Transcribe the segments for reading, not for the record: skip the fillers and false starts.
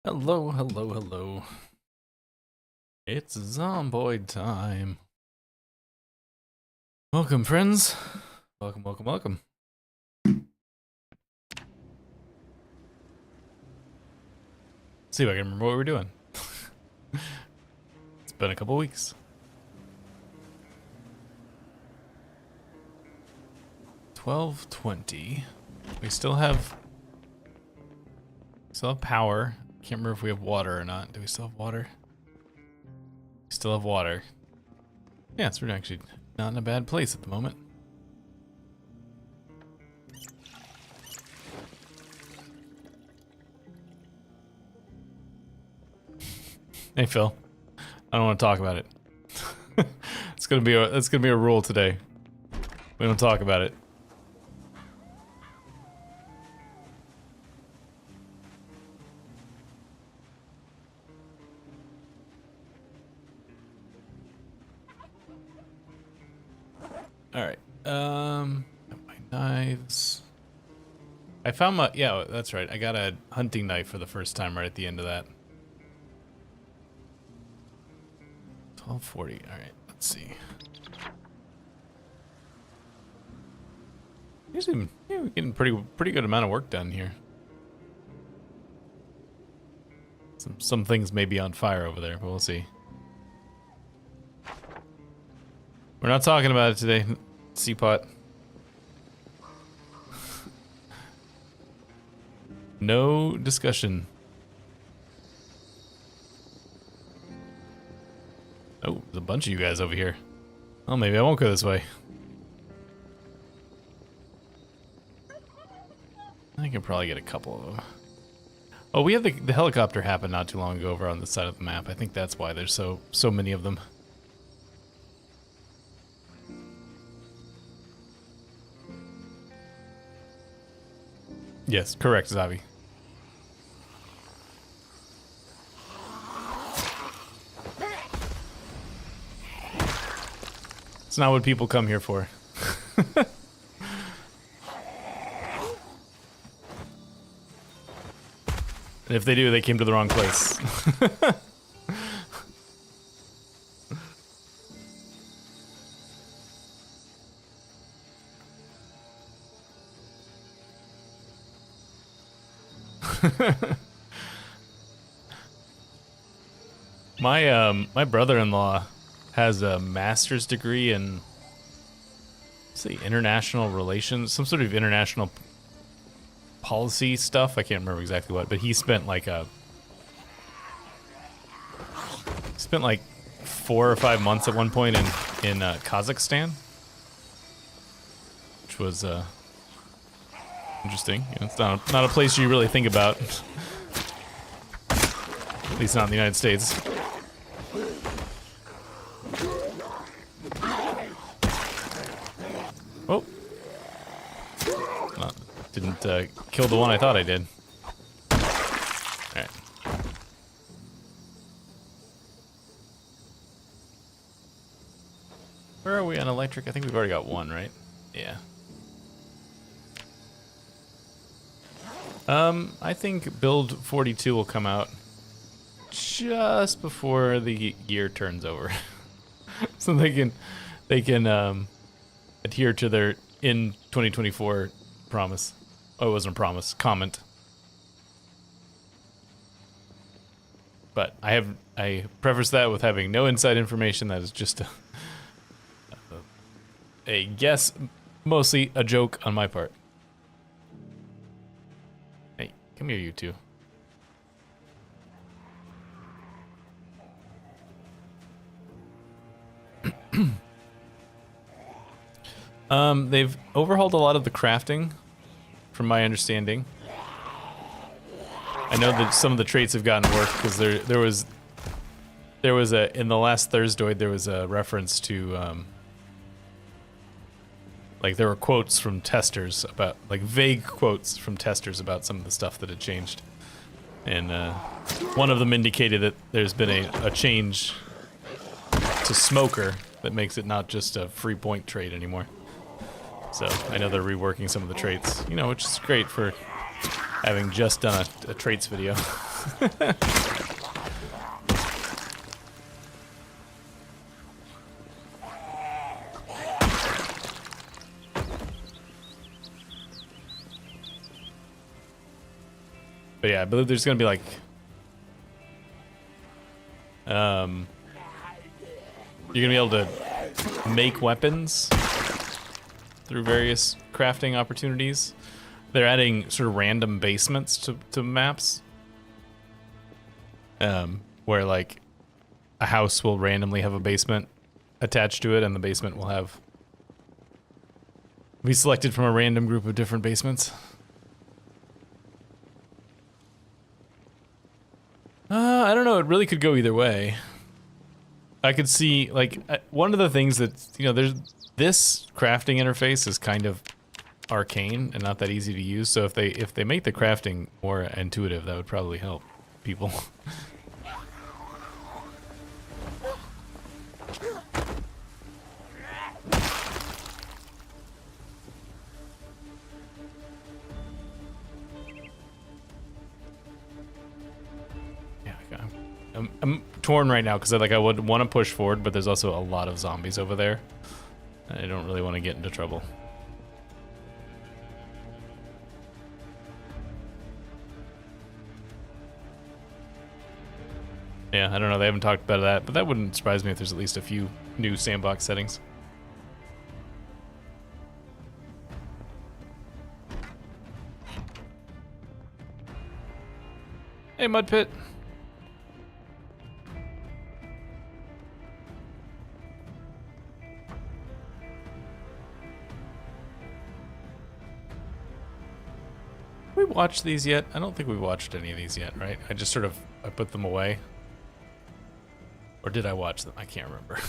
Hello, hello, hello. It's Zomboid time. Welcome, friends. Welcome, welcome, welcome. Let's see if I can remember what we're doing. It's been a couple weeks. 12:20. We still have power. Can't remember if we have water or not. Do we still have water? We still have water. Yeah, so we're actually not in a bad place at the moment. Hey Phil, I don't want to talk about it. It's gonna be a rule today. We don't talk about it. All right. My knives. I found my, yeah, that's right. I got a hunting knife for the first time right at the end of that. 1240. All right. Let's see. Usually, yeah, we're getting pretty good amount of work done here. Some things may be on fire over there, but we'll see. We're not talking about it today, Seapot. No discussion. Oh, there's a bunch of you guys over here. Oh, maybe I won't go this way. I can probably get a couple of them. Oh, we had the helicopter happen not too long ago over on the side of the map. I think that's why there's so many of them. Yes, correct, Zavi. It's not what people come here for. And if they do, they came to the wrong place. My brother-in-law has a master's degree in, say, international relations, some sort of international policy stuff. I can't remember exactly what, but he spent like 4 or 5 months at one point in Kazakhstan, which was interesting. You know, it's not a place you really think about, at least not in the United States. Oh. Didn't kill the one I thought I did. Alright. Where are we on electric? I think we've already got one, right? Yeah. I think build 42 will come out just before the year turns over. So they can adhere to their in 2024 promise. Oh, it wasn't a promise, comment. But I preface that with having no inside information. That is just a guess, mostly a joke on my part. Hey, come here, you two. They've overhauled a lot of the crafting, from my understanding. I know that some of the traits have gotten worse because there was a, in the last Thursday there was a reference to like there were quotes from testers about, like, vague quotes from testers about some of the stuff that had changed, and one of them indicated that there's been a change to smoker that makes it not just a free point trait anymore. So I know they're reworking some of the traits, you know, which is great for having just done a traits video. But yeah, I believe there's gonna be like, you're gonna be able to make weapons through various crafting opportunities. They're adding sort of random basements to maps, where like a house will randomly have a basement attached to it, and the basement will be selected from a random group of different basements. I don't know. It really could go either way. I could see, like, one of the things that, you know, there's this crafting interface is kind of arcane and not that easy to use. So if they make the crafting more intuitive, that would probably help people. I'm torn right now because I would want to push forward, but there's also a lot of zombies over there. I don't really want to get into trouble. Yeah, I don't know. They haven't talked about that, but that wouldn't surprise me if there's at least a few new sandbox settings. Hey, Mud Pit. We watched these yet? I don't think we watched any of these yet, right? I just sort of I put them away. Or did I watch them? I can't remember.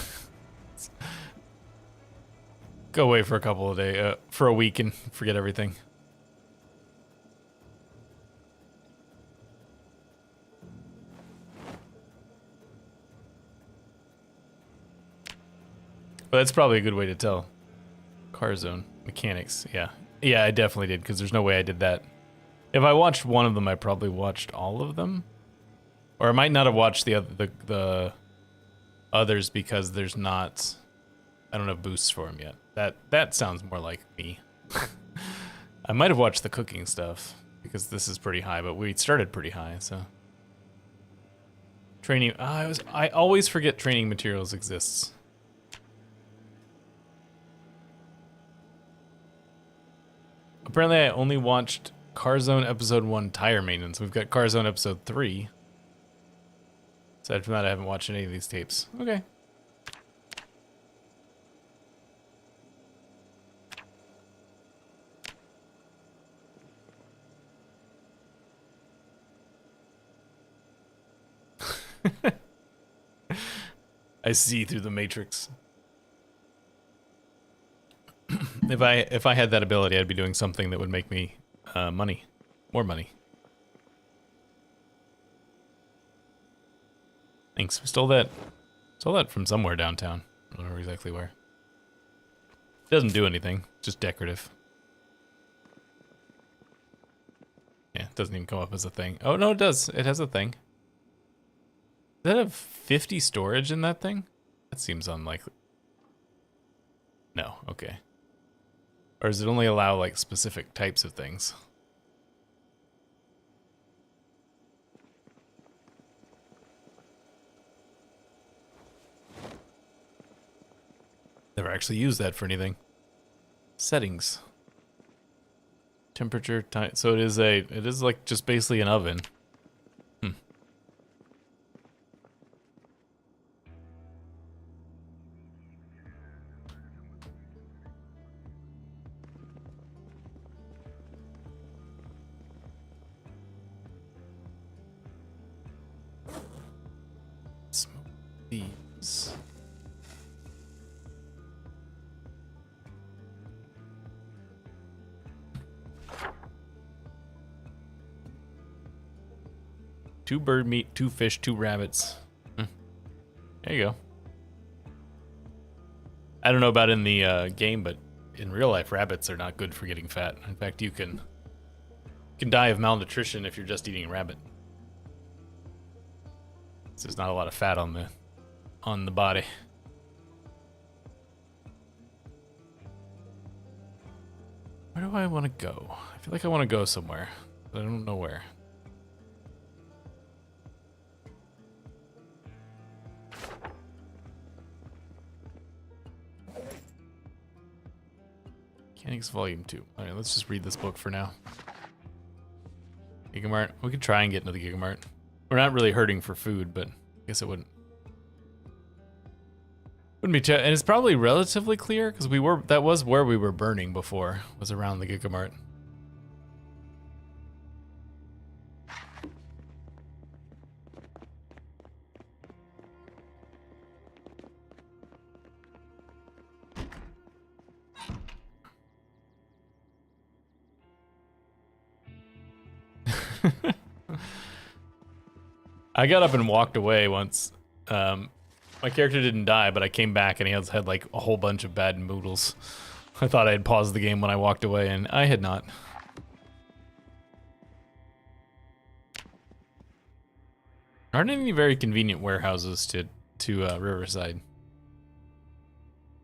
Go away for a couple of days, for a week and forget everything. Well, that's probably a good way to tell. Car zone mechanics, yeah. Yeah, I definitely did, because there's no way I did that. If I watched one of them, I probably watched all of them. Or I might not have watched the others because there's not, I don't have boosts for them yet. That sounds more like me. I might have watched the cooking stuff because this is pretty high, but we started pretty high, so. Training, I always forget training materials exists. Apparently I only watched Car Zone Episode 1 Tire Maintenance. We've got Car Zone Episode 3. Aside from that, I haven't watched any of these tapes. Okay. I see through the Matrix. If I had that ability, I'd be doing something that would make me money, more money. Thanks. We stole that from somewhere downtown. I don't know exactly where. It doesn't do anything. Just decorative. Yeah, it doesn't even come up as a thing. Oh no, it does. It has a thing. Does that have 50 storage in that thing? That seems unlikely. No. Okay. Or does it only allow, like, specific types of things? Never actually used that for anything. Settings. Temperature, time. So it is like just basically an oven. These. Two bird meat, 2 fish, 2 rabbits. There you go. I don't know about in the game, but in real life, rabbits are not good for getting fat. In fact, you can die of malnutrition if you're just eating rabbit. So there's not a lot of fat on the body. Where do I want to go? I feel like I want to go somewhere, but I don't know where. Mechanics Volume 2. Alright, let's just read this book for now. Gigamart. We could try and get into the Gigamart. We're not really hurting for food, but I guess it wouldn't be and it's probably relatively clear because that was where we were burning before, was around the Gigamart. I got up and walked away once. My character didn't die, but I came back and he had like a whole bunch of bad noodles. I thought I had paused the game when I walked away, and I had not. There aren't any very convenient warehouses to Riverside.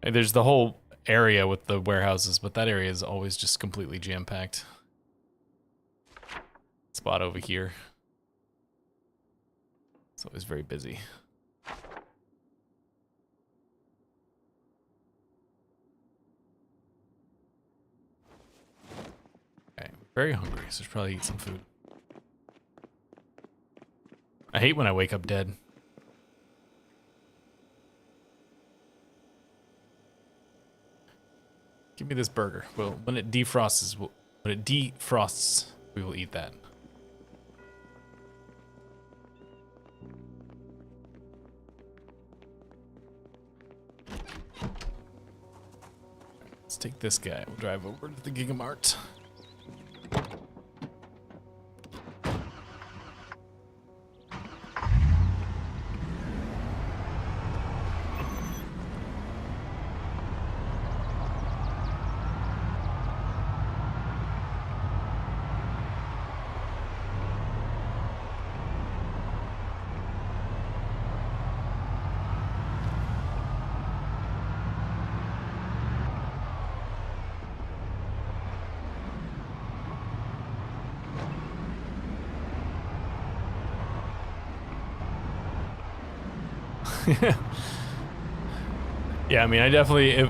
There's the whole area with the warehouses, but that area is always just completely jam-packed. Spot over here. It's always very busy. Okay, very hungry, so I should probably eat some food. I hate when I wake up dead. Give me this burger. Well, when it defrosts, we will eat that. Let's take this guy. We'll drive over to the Gigamart. Yeah, I mean, I definitely,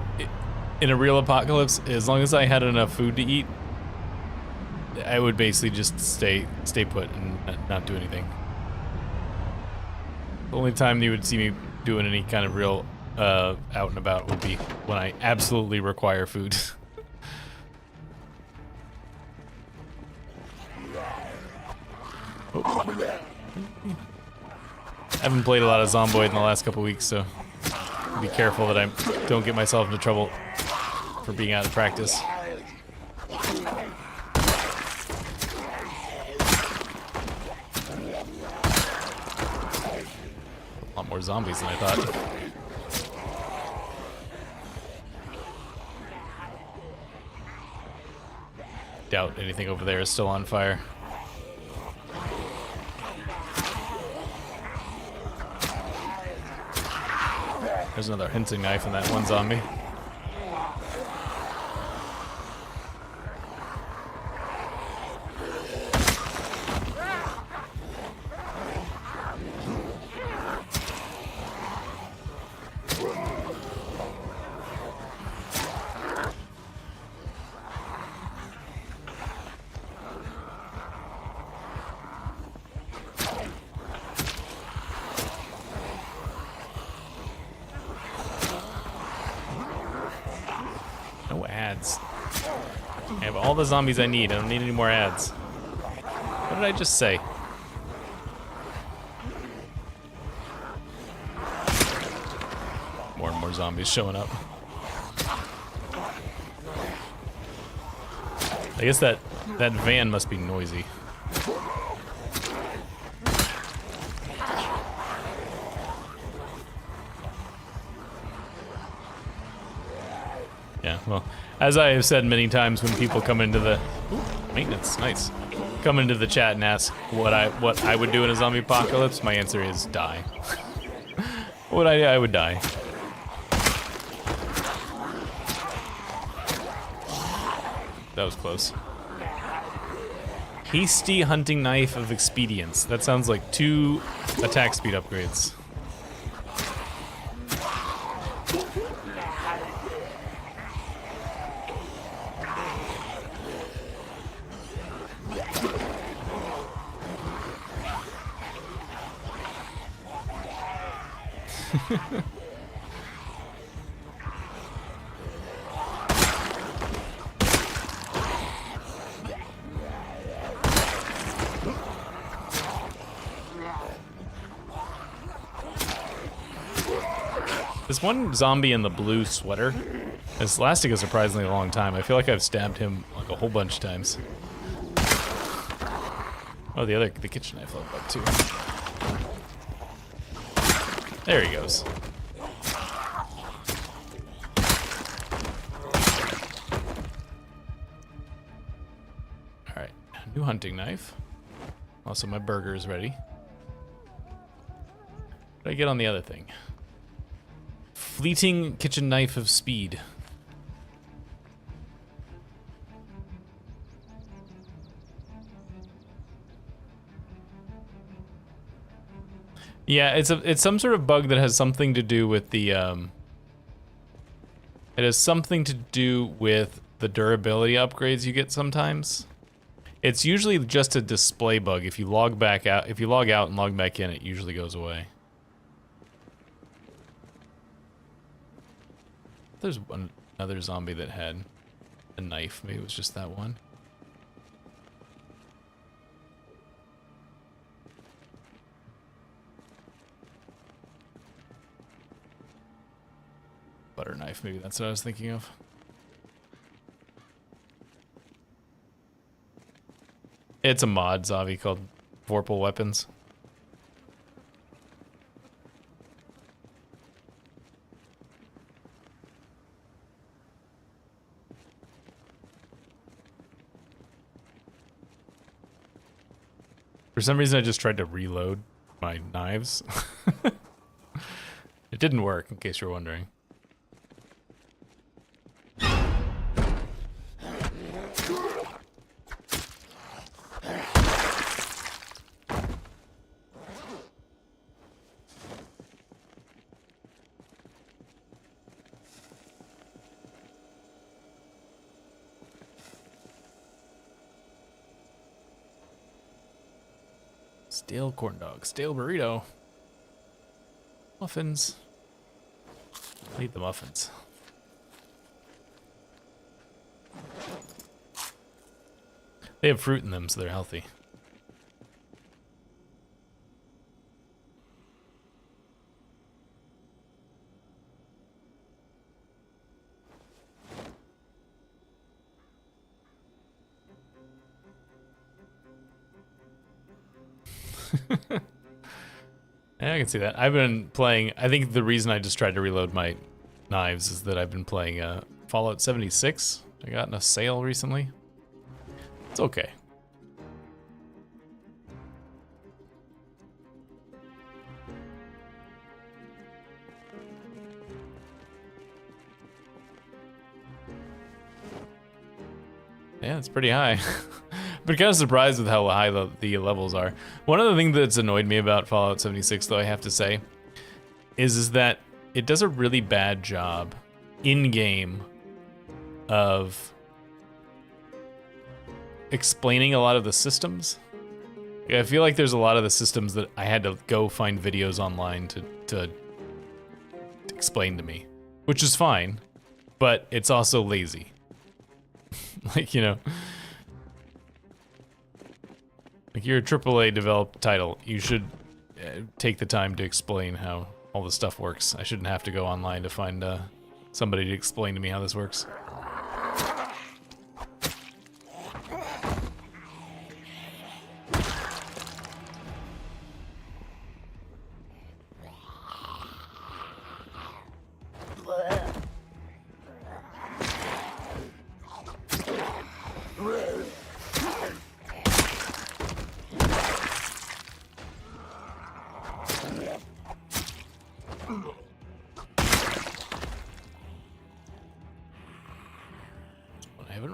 in a real apocalypse, as long as I had enough food to eat, I would basically just stay put and not do anything. The only time you would see me doing any kind of real out and about would be when I absolutely require food. Oh. I haven't played a lot of Zomboid in the last couple weeks, so be careful that I don't get myself into trouble for being out of practice. A lot more zombies than I thought. Doubt anything over there is still on fire. There's another hunting knife in that one zombie. No ads. I have all the zombies I need. I don't need any more ads. What did I just say? More and more zombies showing up. I guess that van must be noisy. Yeah, well, as I have said many times when people come into the... Ooh, maintenance, nice. come into the chat and ask what I would do in a zombie apocalypse, my answer is die. I would die. That was close. Hasty hunting knife of expedience. That sounds like 2 attack speed upgrades. This one zombie in the blue sweater is lasting a surprisingly long time. I feel like I've stabbed him like a whole bunch of times. Oh, the kitchen knife leveled up too. There he goes. Alright, new hunting knife. Also, my burger is ready. What did I get on the other thing? Fleeting kitchen knife of speed. Yeah, it's some sort of bug that has something to do with the it has something to do with the durability upgrades you get sometimes. It's usually just a display bug. If you log out and log back in, it usually goes away. There's another zombie that had a knife. Maybe it was just that one. Butter knife, maybe that's what I was thinking of. It's a mod zombie called Vorpal Weapons. For some reason, I just tried to reload my knives. It didn't work, in case you're wondering. Stale corn dog, stale burrito, muffins. I'll eat the muffins. They have fruit in them, so they're healthy. Yeah, I can see that. I've been playing, I think the reason I just tried to reload my knives is that I've been playing Fallout 76. I got in a sale recently. It's okay. Yeah, it's pretty high. But kind of surprised with how high the levels are. One of the things that's annoyed me about Fallout 76, though, I have to say, is that it does a really bad job in-game of explaining a lot of the systems. I feel like there's a lot of the systems that I had to go find videos online to explain to me, which is fine, but it's also lazy. Like, you know, like you're a AAA developed title, you should take the time to explain how all this stuff works. I shouldn't have to go online to find somebody to explain to me how this works.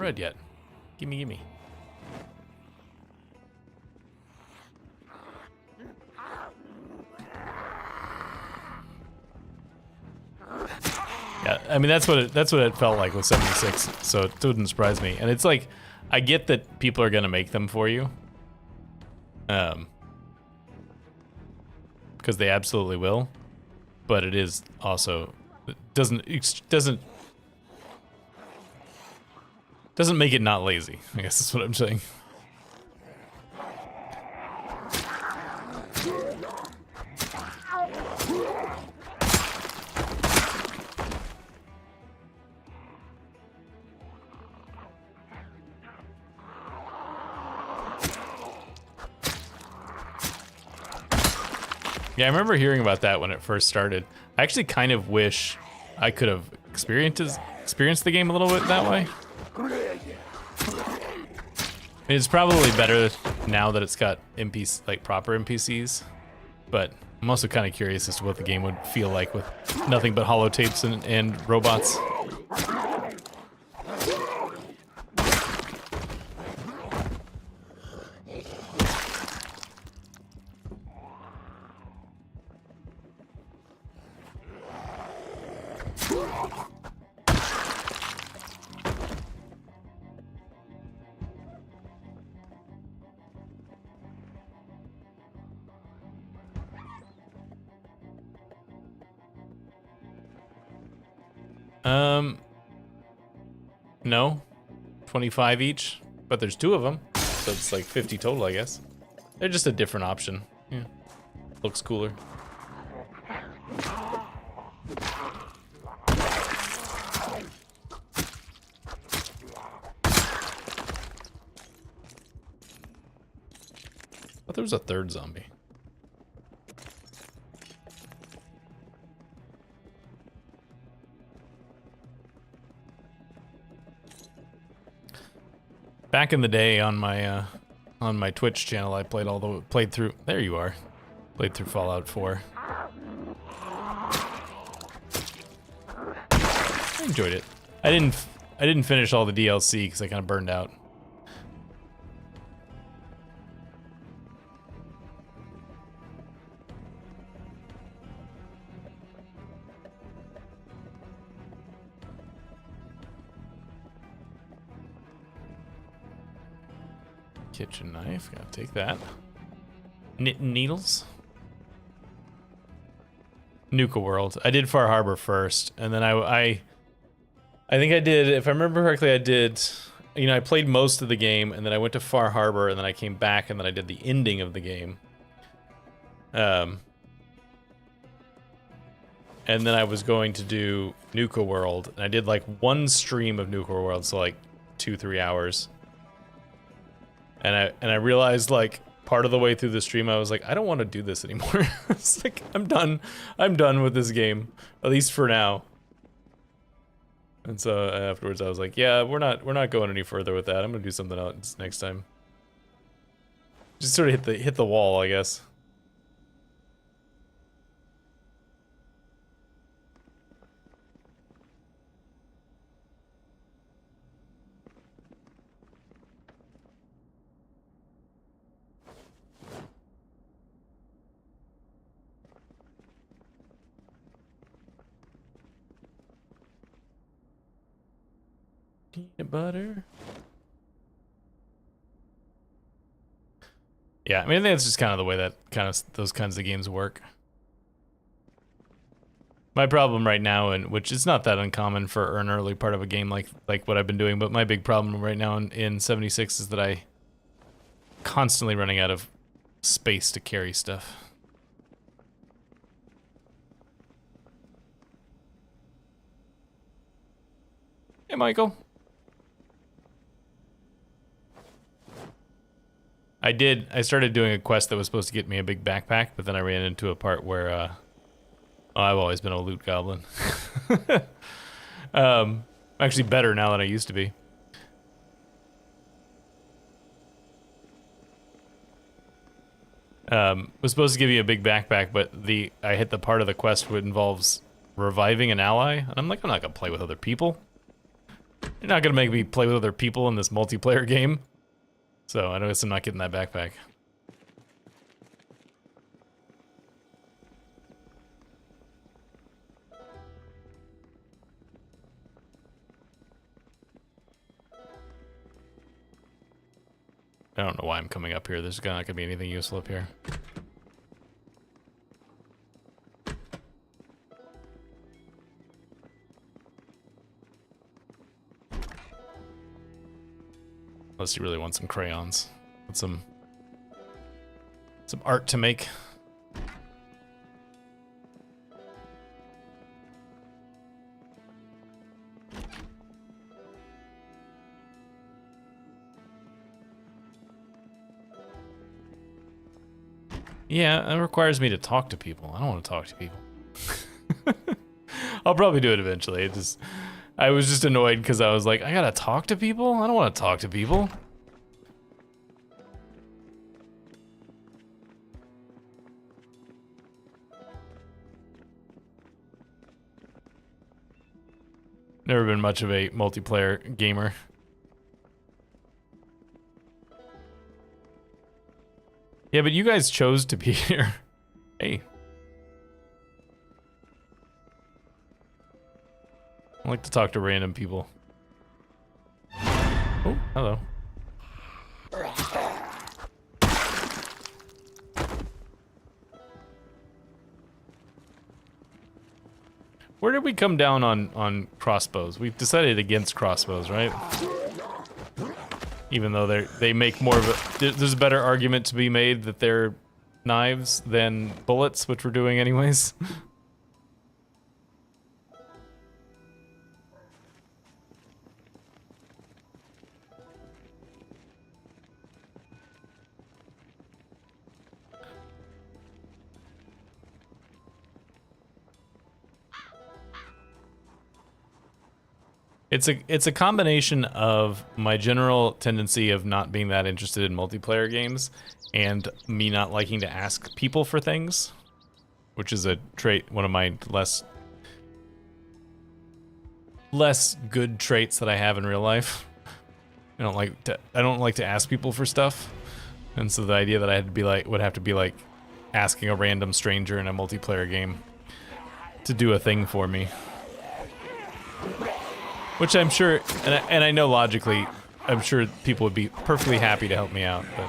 red yet. Gimme, gimme. Yeah, I mean that's what it felt like with 76. So it wouldn't surprise me. And it's like, I get that people are gonna make them for you, because they absolutely will. But it is also doesn't make it not lazy. I guess that's what I'm saying. Yeah, I remember hearing about that when it first started. I actually kind of wish I could have experienced the game a little bit that way. It's probably better now that it's got like proper NPCs, but I'm also kind of curious as to what the game would feel like with nothing but holotapes and robots. No, 25 each, but there's 2 of them, so it's like 50 total, I guess. They're just a different option. Yeah, looks cooler. But there was a 3rd zombie. Back in the day on my Twitch channel, I played through. There you are. Played through Fallout 4. I enjoyed it. I didn't finish all the DLC because I kind of burned out. Kitchen knife, gotta take that. Knitting needles. Nuka World. I did Far Harbor first, and then I think I did, if I remember correctly, I played most of the game, and then I went to Far Harbor, and then I came back, and then I did the ending of the game. And then I was going to do Nuka World, and I did like 1 stream of Nuka World, so like 2-3 hours. And I realized like part of the way through the stream I was like, I don't want to do this anymore. It's like I'm done with this game, at least for now. And so afterwards I was like, yeah, we're not going any further with that. I'm gonna do something else next time. Just sort of hit the wall, I guess. Peanut butter. Yeah, I mean, I think it's just kind of the way that those kinds of games work. My problem right now, and which is not that uncommon for an early part of a game like what I've been doing, but my big problem right now in 76 is that I constantly running out of space to carry stuff. Hey, Michael. I started doing a quest that was supposed to get me a big backpack, but then I ran into a part where, I've always been a loot goblin. Actually better now than I used to be. Was supposed to give you a big backpack, but I hit the part of the quest that involves reviving an ally, and I'm like, I'm not gonna play with other people. You're not gonna make me play with other people in this multiplayer game. So I guess I'm not getting that backpack. I don't know why I'm coming up here. There's not gonna be anything useful up here. Unless you really want some crayons. Want some art to make. Yeah, it requires me to talk to people. I don't want to talk to people. I'll probably do it eventually. I was just annoyed because I was like, I gotta talk to people? I don't want to talk to people. Never been much of a multiplayer gamer. Yeah, but you guys chose to be here. Hey. I like to talk to random people. Oh, hello. Where did we come down on crossbows? We've decided against crossbows, right? Even though they make more of a... There's a better argument to be made that they're knives than bullets, which we're doing anyways. It's a combination of my general tendency of not being that interested in multiplayer games and me not liking to ask people for things, which is a trait, one of my less good traits that I have in real life. I don't like to ask people for stuff. And so the idea that would have to be like asking a random stranger in a multiplayer game to do a thing for me. Which I'm sure, and I know logically, I'm sure people would be perfectly happy to help me out, but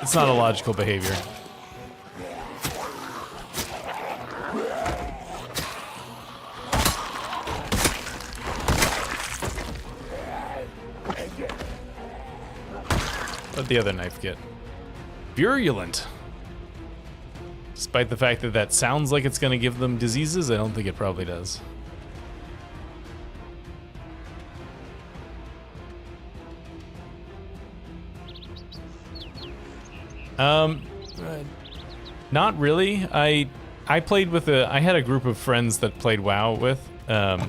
it's not a logical behavior. What'd the other knife get? Virulent. Despite the fact that that sounds like it's gonna give them diseases, I don't think it probably does. Not really. I played with I had a group of friends that played WoW with, that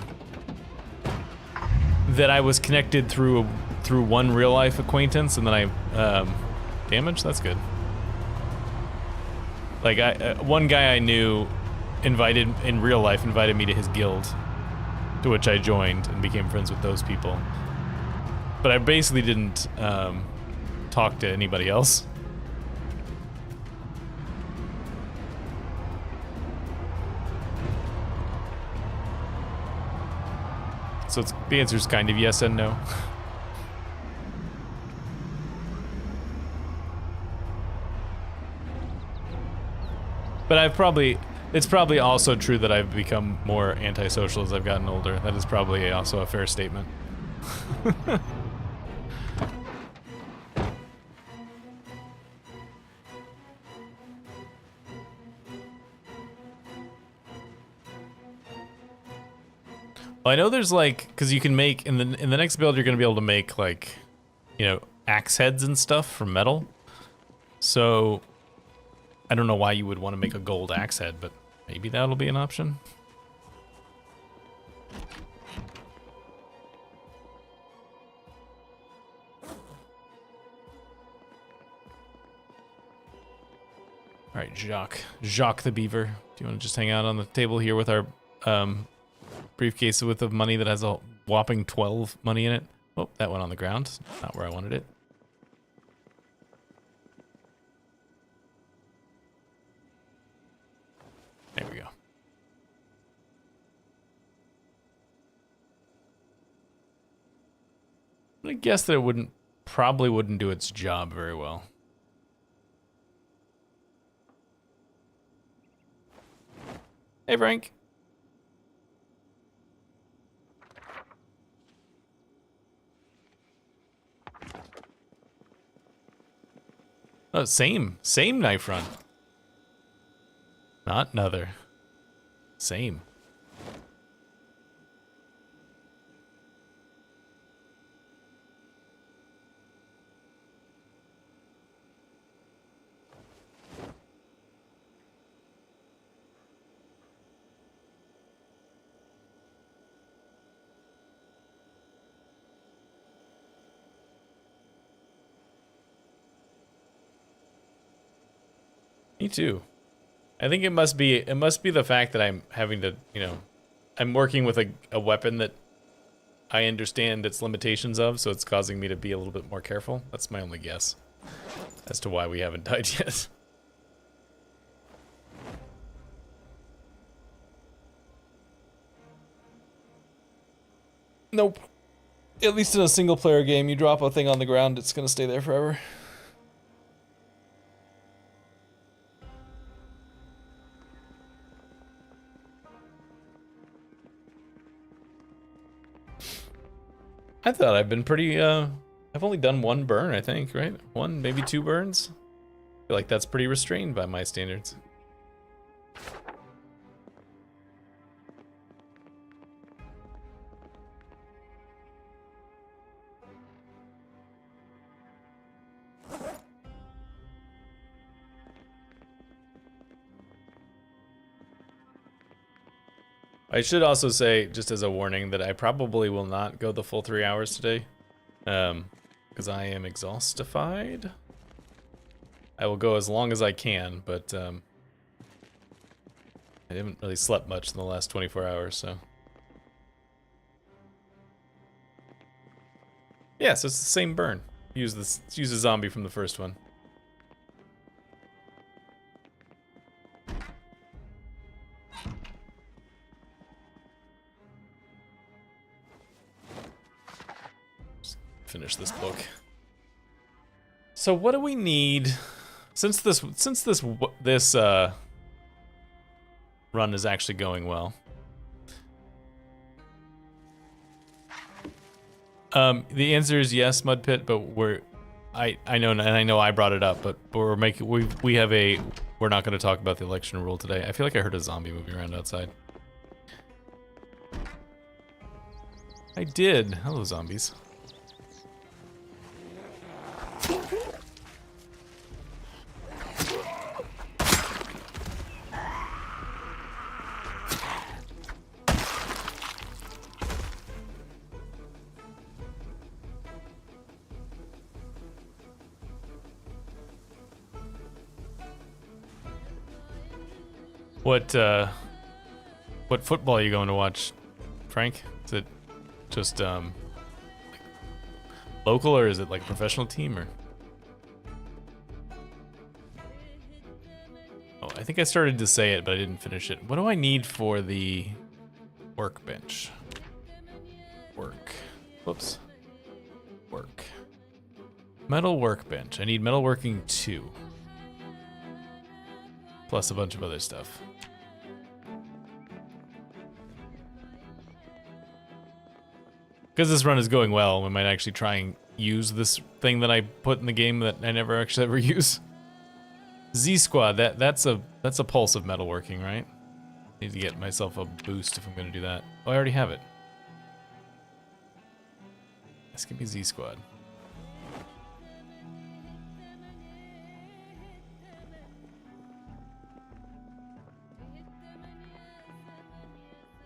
I was connected through one real life acquaintance, and then damage? That's good. Like, one guy I knew in real life invited me to his guild, to which I joined and became friends with those people. But I basically didn't talk to anybody else. So the answer is kind of yes and no. But it's probably also true that I've become more antisocial as I've gotten older. That is probably also a fair statement. Well, I know there's like, because you can make, in the next build you're going to be able to make like, you know, axe heads and stuff from metal. So I don't know why you would want to make a gold axe head, but maybe that'll be an option. All right, Jacques the beaver. Do you want to just hang out on the table here with our briefcase with of money that has a whopping 12 money in it. Oh, that went on the ground. Not where I wanted it. There we go. I guess that it probably wouldn't do its job very well. Hey, Frank. Oh, same knife run. Not another. Same. Me too. I think it must be the fact that I'm having to, I'm working with a weapon that I understand its limitations of, so it's causing me to be a little bit more careful. That's my only guess as to why we haven't died yet. Nope. At least in a single player game, you drop a thing on the ground, it's gonna stay there forever. I thought I've been pretty, I've only done one burn, I think, right? One, maybe two burns? I feel like that's pretty restrained by my standards. I should also say, just as a warning, that I probably will not go the full 3 hours today, because I am exhaustified. I will go as long as I can, but I haven't really slept much in the last 24 hours, so. Yeah, so it's the same burn. Use a zombie from the first one. Finish this book. So what do we need? Since this run is actually going well. The answer is yes, Mudpit, but I know I brought it up, but we're not going to talk about the election rule today. I feel like I heard a zombie moving around outside. I did. Hello, zombies. What football are you going to watch, Frank? Is it just local, or is it like a professional team, or? Oh, I think I started to say it, but I didn't finish it. What do I need for the workbench? Whoops. Work. Metal workbench. I need metalworking 2. Plus a bunch of other stuff. Because this run is going well, we might actually try and use this thing that I put in the game that I never actually ever use. Z Squad, that's a pulse of metalworking, right? Need to get myself a boost if I'm gonna do that. Oh, I already have it. This could be Z Squad.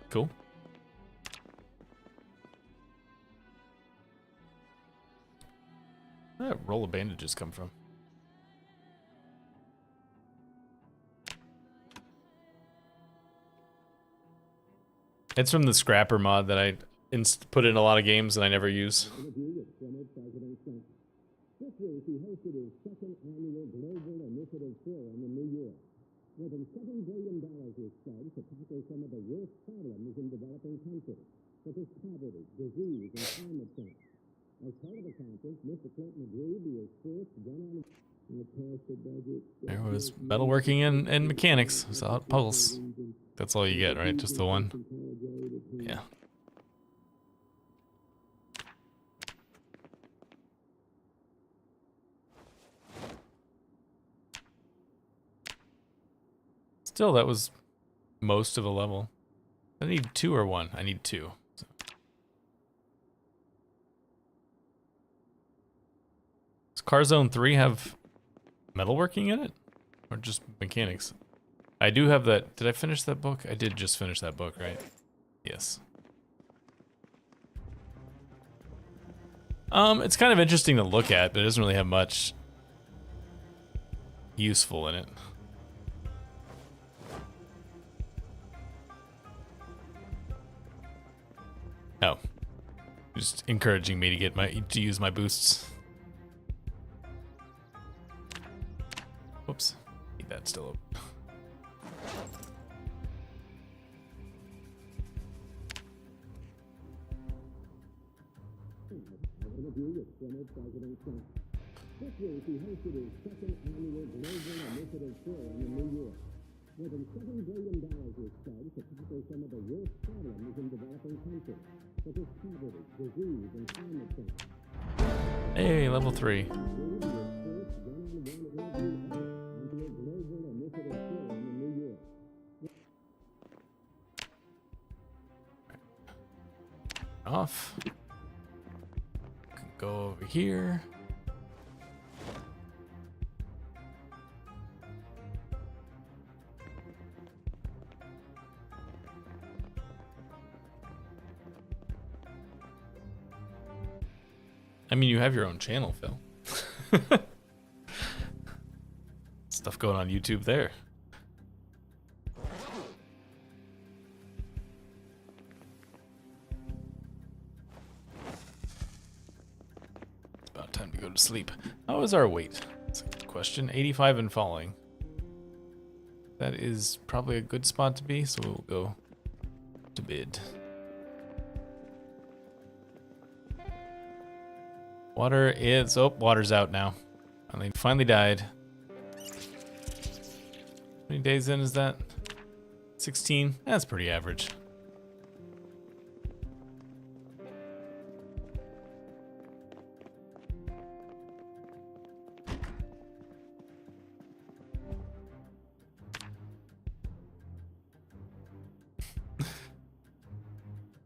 Cool. Where did that roll of bandages come from? It's from the Scrapper mod that I put in a lot of games and I never use. This week, he hosted his second annual Global Initiative Forum in New York. More than $7 billion was spent to tackle some of the worst problems in developing countries, such as poverty, disease, and climate change. As part of the conference, Mr. Clinton agreed to his first one-on-one budget. There was metalworking and mechanics. So puzzles. That's all you get, right? Just the one? Yeah. Still, that was most of the level. I need 2 or 1. I need 2. So. Does Car Zone 3 have metalworking in it? Or just mechanics? I do have that. Did I finish that book? I did just finish that book, right? Yes. It's kind of interesting to look at, but it doesn't really have much useful in it. Oh, just encouraging me to get to use my boosts. Whoops, need that still up. This week, he hosted his second annual Global Initiative Forum in New York. More than $7 billion was spent to tackle some of the worst problems in developing countries, such as poverty, disease, and climate change. Hey, level 3. Off. Go over here. I mean, you have your own channel, Phil. Stuff going on YouTube there. It's about time to go to sleep. How is our weight? That's a good question. 85 and falling. That is probably a good spot to be, so we'll go to bed. Water is... Oh, water's out now. Finally died. How many days in is that? 16? That's pretty average. I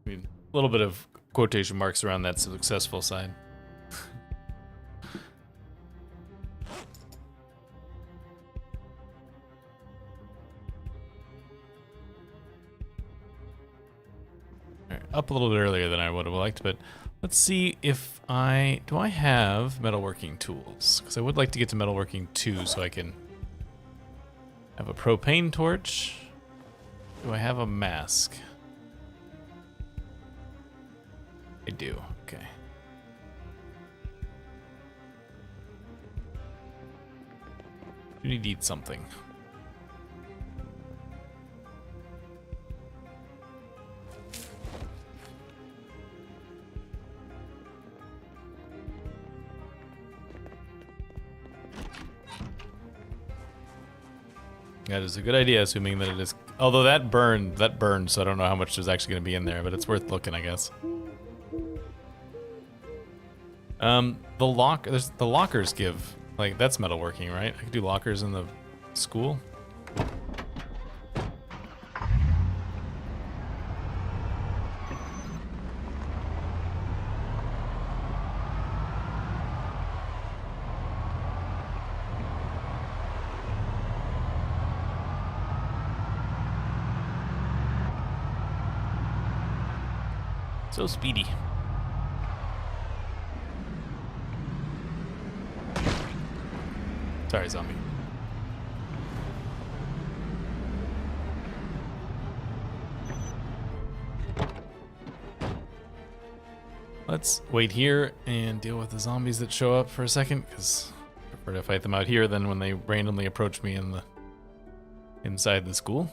mean, a little bit of quotation marks around that successful side. Up a little bit earlier than I would have liked, but let's see if do I have metalworking tools? Because I would like to get to metalworking 2 so I can have a propane torch. Do I have a mask? I do, okay. You need to eat something. That is a good idea, assuming that it is. Although that burned, so I don't know how much there's actually going to be in there, but it's worth looking, I guess. The lockers give, like, that's metalworking, right? I could do lockers in the school. So speedy. Sorry, zombie. Let's wait here and deal with the zombies that show up for a second, because I prefer to fight them out here than when they randomly approach me inside the school.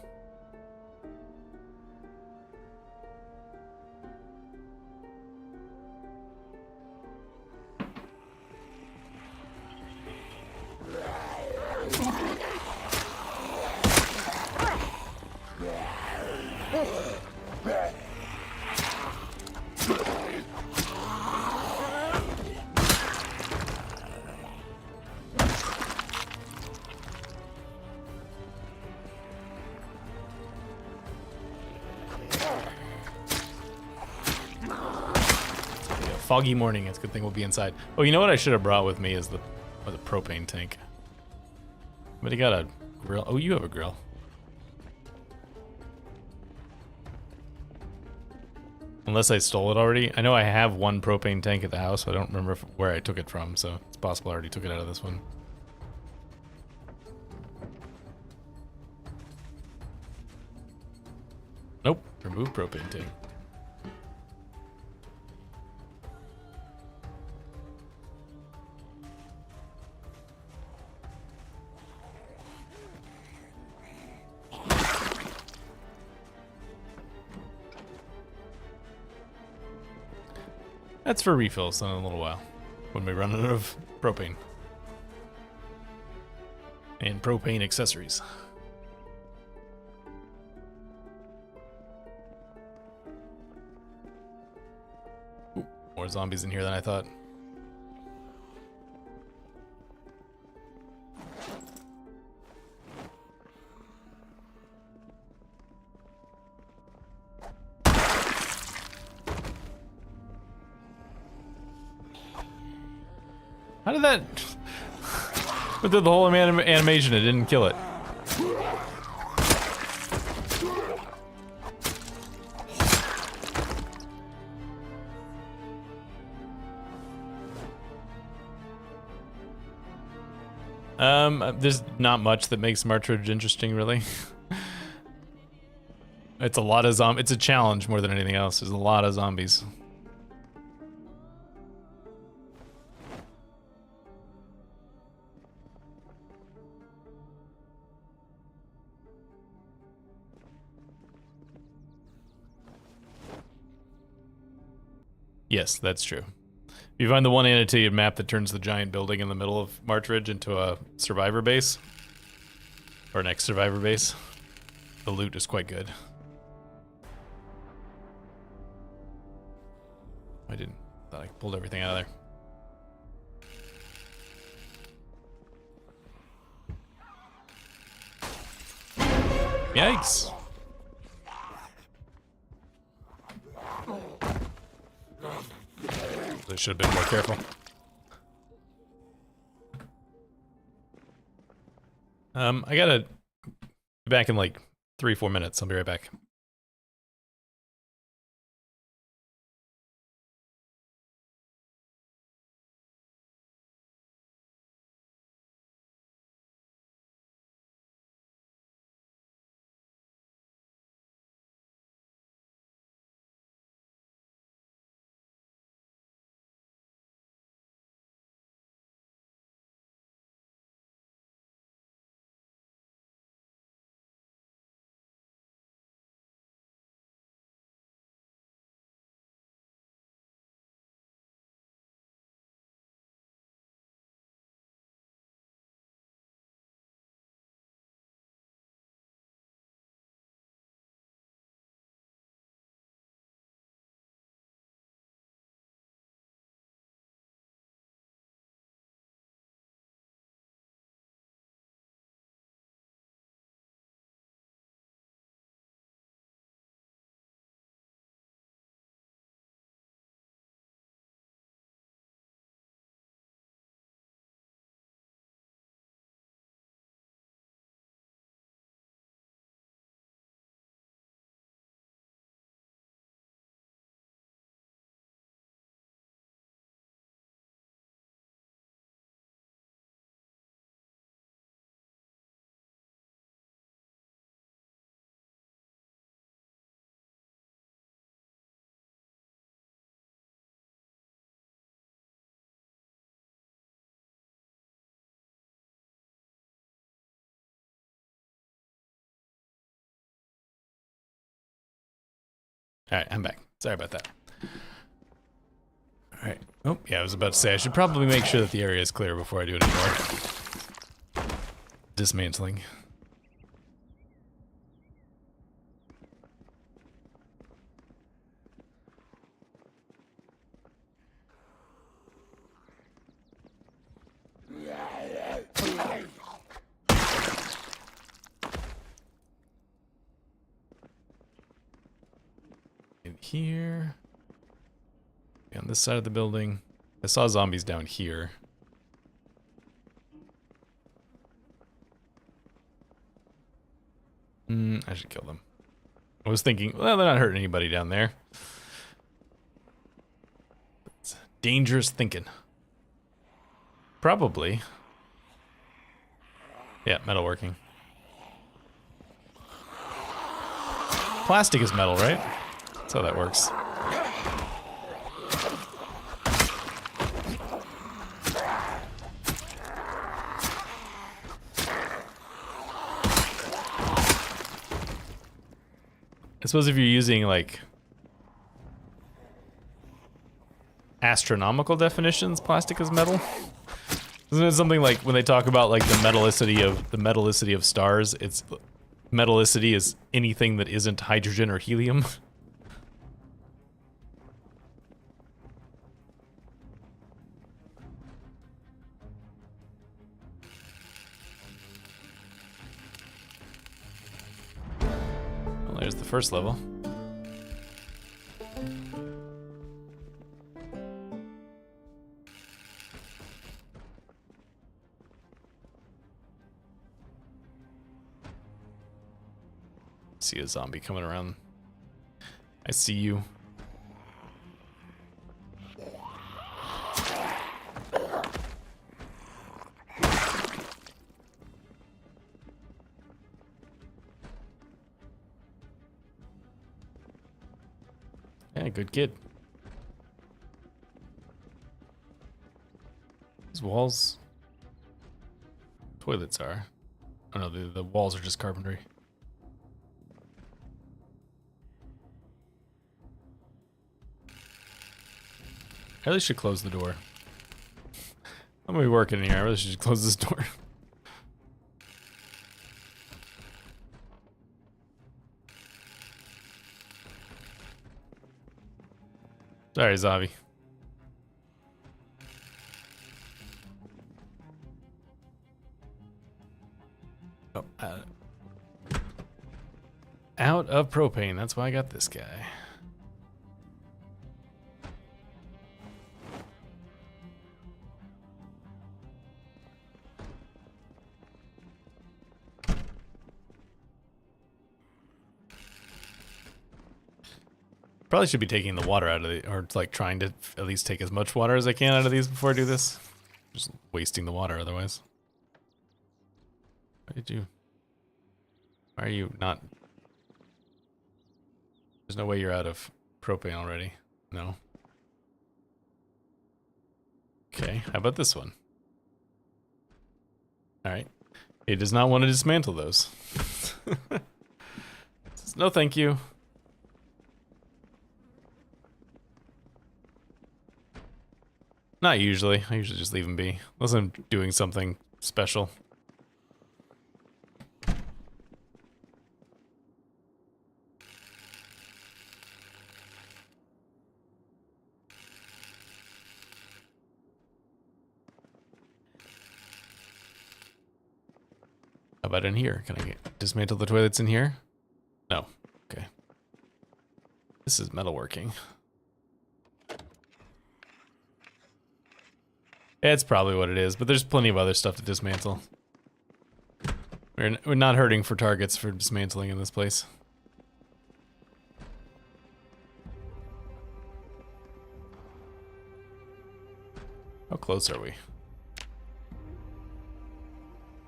Foggy morning. It's a good thing we'll be inside. Oh, you know what I should have brought with me is the propane tank. But he got a grill. Oh, you have a grill. Unless I stole it already. I know I have one propane tank at the house, but I don't remember where I took it from, so it's possible I already took it out of this one. Nope. Remove propane tank. That's for refills in a little while, when we run out of propane. And propane accessories. Ooh, more zombies in here than I thought. How did that... Went through the whole animation, it didn't kill it. There's not much that makes Martridge interesting, really. It's a lot of it's a challenge more than anything else. There's a lot of zombies. Yes, that's true. If you find the one annotated map that turns the giant building in the middle of Martridge into a survivor base, or an ex-survivor base, the loot is quite good. I didn't. Thought I pulled everything out of there. Yikes. I should have been more careful. I gotta be back in like 3-4 minutes. I'll be right back. Alright, I'm back. Sorry about that. Alright. Oh, yeah, I was about to say, I should probably make sure that the area is clear before I do any more dismantling. In here. On this side of the building. I saw zombies down here. I should kill them. I was thinking, well, they're not hurting anybody down there. It's dangerous thinking. Probably. Yeah, metalworking. Plastic is metal, right? That's how that works. I suppose if you're using, like, astronomical definitions, plastic is metal. Isn't it something like when they talk about, like, the metallicity of stars, it's metallicity is anything that isn't hydrogen or helium? Well, there's the first level. See a zombie coming around. I see you. Yeah, good kid. These walls... Toilets are. Oh no, the walls are just carpentry. I really should close the door. I'm gonna be working in here. I really should close this door. Sorry, zombie. Oh, out of propane. That's why I got this guy. Probably should be taking the water out of the, or like trying to at least take as much water as I can out of these before I do this. Just wasting the water otherwise. What did you? Why are you not? There's no way you're out of propane already. No. Okay, how about this one? Alright. It does not want to dismantle those. No thank you. Not usually. I usually just leave them be. Unless I'm doing something special. How about in here? Can I dismantle the toilets in here? No. Okay. This is metalworking. It's probably what it is, but there's plenty of other stuff to dismantle. We're not hurting for targets for dismantling in this place. How close are we?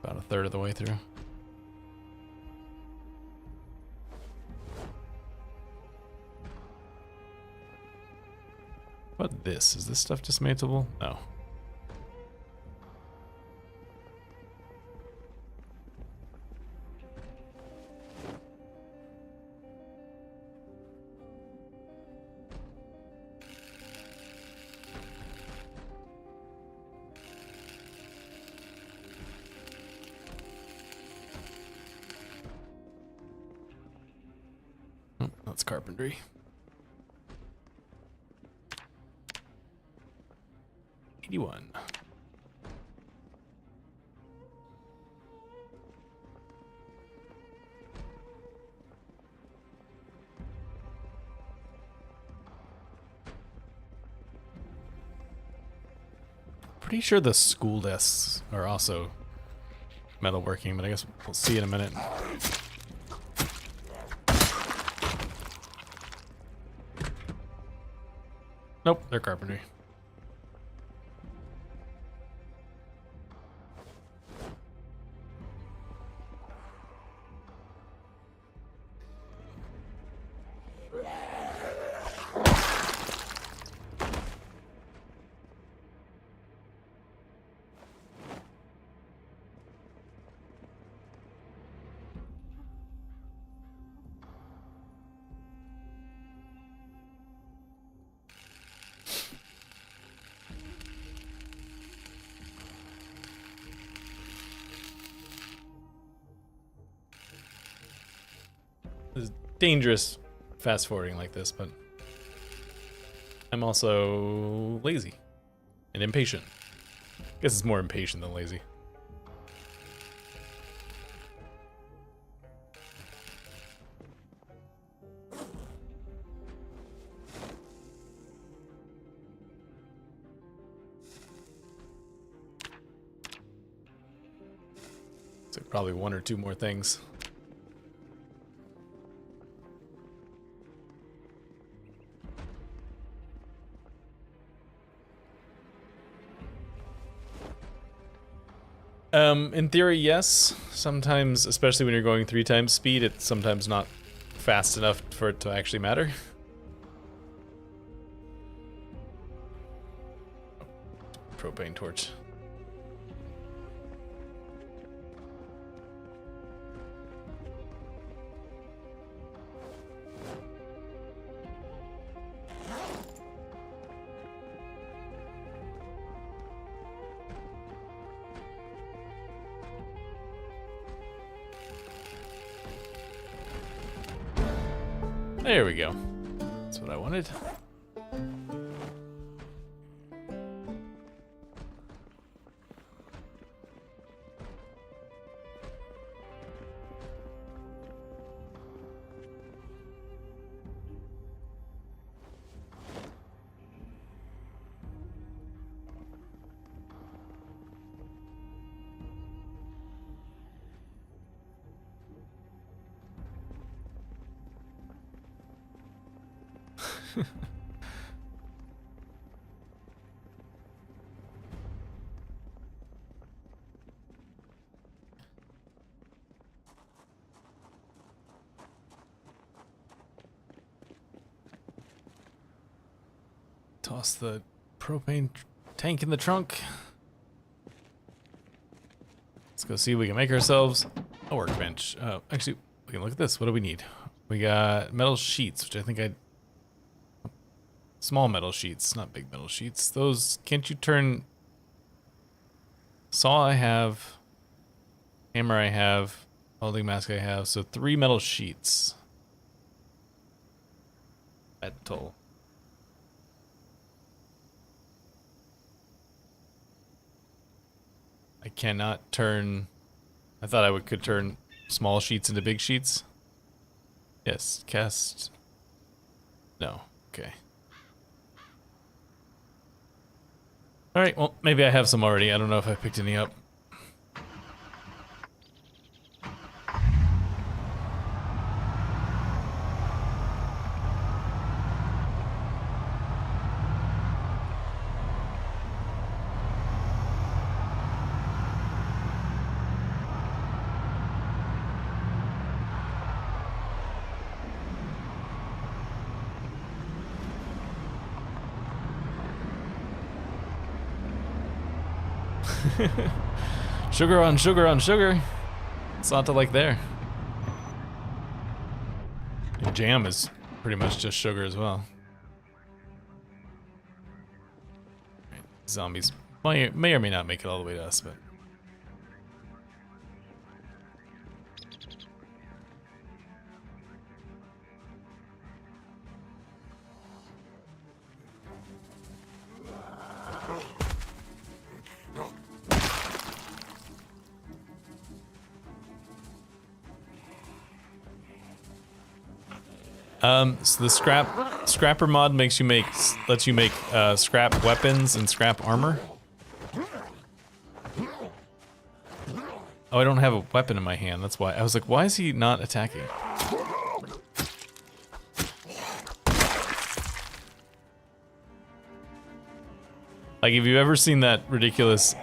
About a third of the way through. What about this? Is this stuff dismantleable? No. that's carpentry. $81. Pretty sure the school desks are also metalworking, but I guess we'll see in a minute. Nope, they're carpentry. It's dangerous fast forwarding like this, but I'm also lazy and impatient. Guess it's more impatient than lazy. It's like probably one or two more things. In theory, yes. Sometimes, especially when you're going 3 times speed, it's sometimes not fast enough for it to actually matter. Propane torch. There we go. That's what I wanted. Toss the propane tank in the trunk. Let's go see if we can make ourselves a workbench. Actually, we can look at this. What do we need? We got metal sheets, which I think I... Small metal sheets, not big metal sheets. Those, can't you turn... Saw I have. Hammer I have. Welding mask I have. So 3 metal sheets. Metal. I cannot turn... I thought I could turn small sheets into big sheets. Yes, cast... No, okay. Alright, well, maybe I have some already. I don't know if I picked any up. Sugar on sugar on sugar. It's not to like there. And jam is pretty much just sugar as well. Zombies may or may not make it all the way to us, but... So the scrapper mod lets you make scrap weapons and scrap armor. Oh, I don't have a weapon in my hand. That's why I was like, why is he not attacking? Like, have you ever seen that ridiculous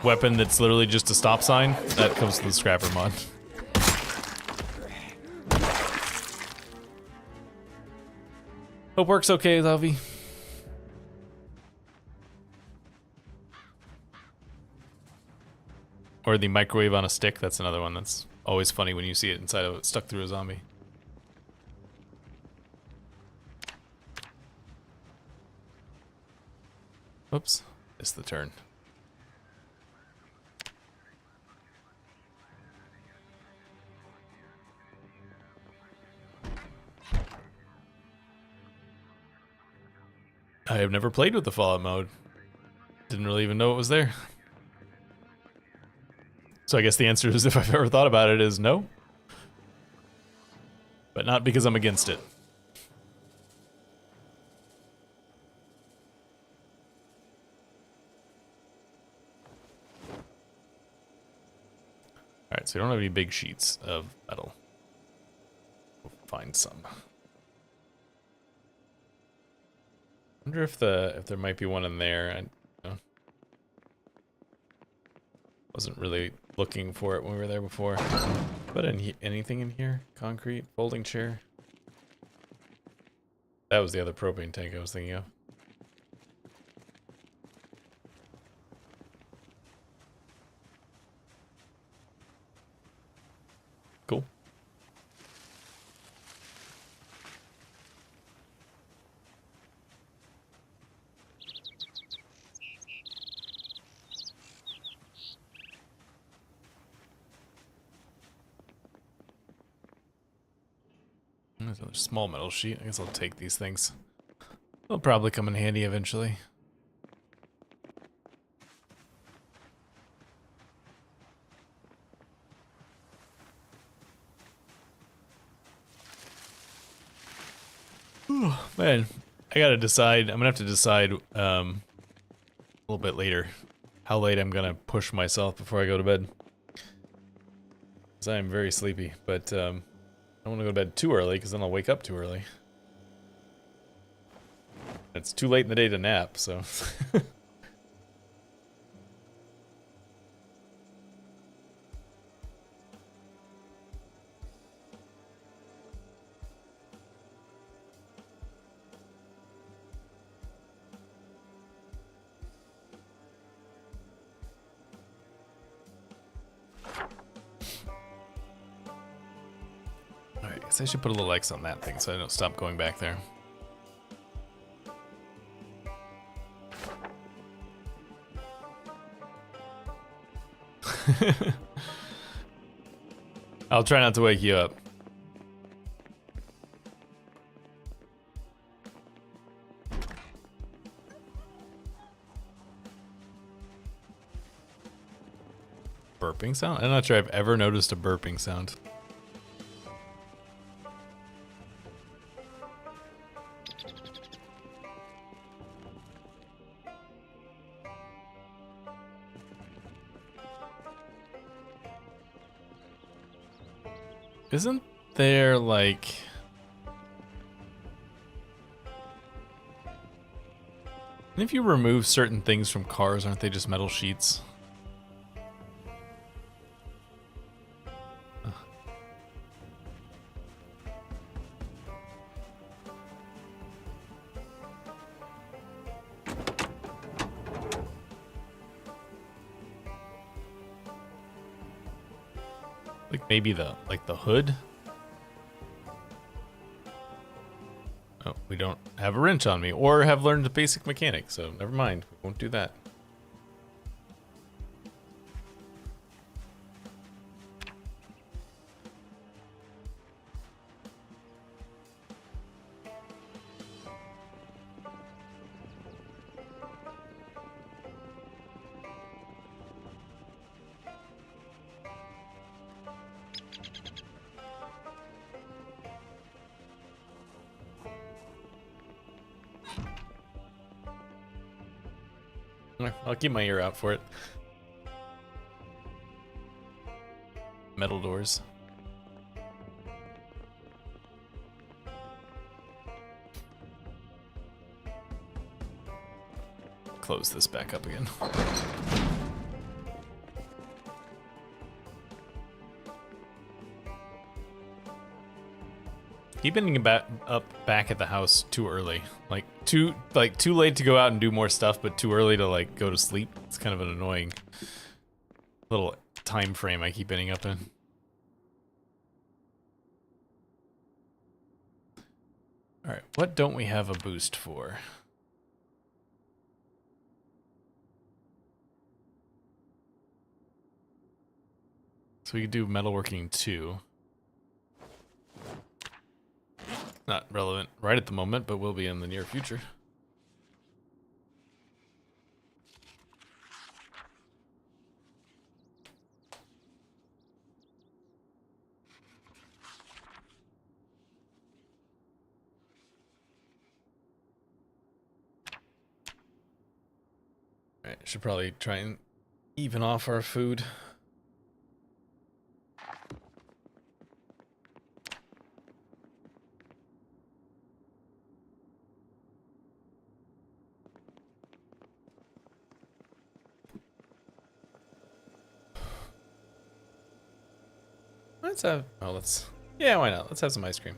weapon that's literally just a stop sign? That comes with the scrapper mod. Hope works okay, Lovey. Or the microwave on a stick. That's another one that's always funny when you see it inside of it, stuck through a zombie. Whoops, missed the turn. I have never played with the Fallout mode. Didn't really even know it was there. So I guess the answer is, if I've ever thought about it, is no. But not because I'm against it. Alright, so we don't have any big sheets of metal. We'll find some. I wonder if there might be one in there. I wasn't really looking for it when we were there before. But anything in here? Concrete? Folding chair? That was the other propane tank I was thinking of. Cool. There's another small metal sheet. I guess I'll take these things. They'll probably come in handy eventually. Man, I gotta decide. I'm gonna have to decide a little bit later how late I'm gonna push myself before I go to bed. Because I am very sleepy, but I don't want to go to bed too early because then I'll wake up too early. It's too late in the day to nap, so. Alright, I guess I should put a little X on that thing so I don't stop going back there. I'll try not to wake you up. Burping sound? I'm not sure I've ever noticed a burping sound. Isn't there, like... if you remove certain things from cars, aren't they just metal sheets? Like maybe the hood? Oh, we don't have a wrench on me or have learned the basic mechanic, so never mind. We won't do that. I'll keep my ear out for it. Metal doors. Close this back up again. Keep ending back at the house too early. Like too late to go out and do more stuff, but too early to like go to sleep. It's kind of an annoying little time frame I keep ending up in. All right, what don't we have a boost for? So we could do metalworking 2. Not relevant right at the moment, but will be in the near future. Alright, should probably try and even off our food. Let's have, yeah, why not? Let's have some ice cream.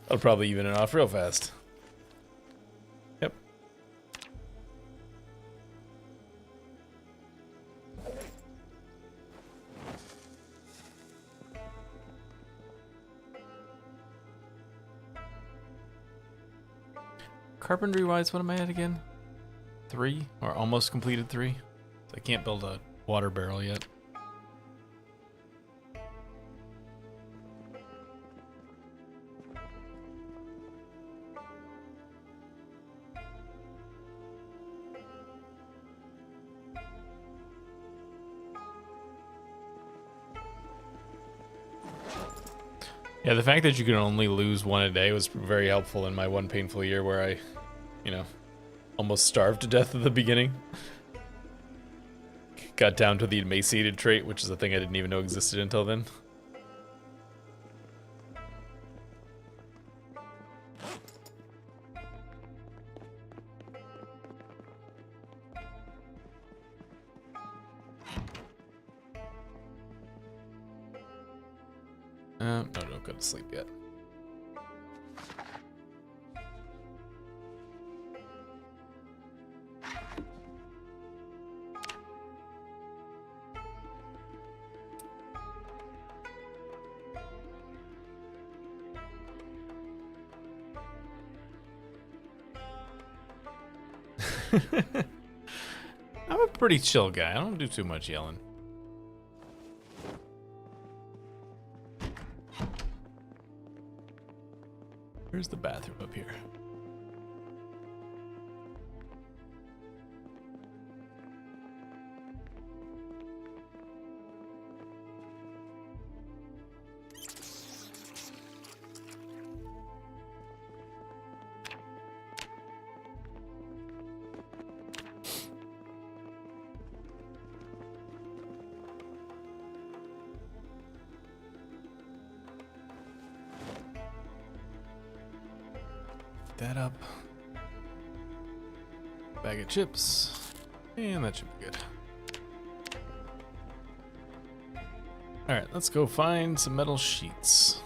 That'll probably even it off real fast. Yep. Carpentry wise, what am I at again? 3? Or almost completed 3? So I can't build a water barrel yet. Yeah, the fact that you can only lose 1 a day was very helpful in my one painful year where I, you know, almost starved to death at the beginning. Got down to the emaciated trait, which is a thing I didn't even know existed until then. No, don't go to sleep yet. I'm a pretty chill guy. I don't do too much yelling. Where's the bathroom up here? That up. Bag of chips. And that should be good. Alright, let's go find some metal sheets.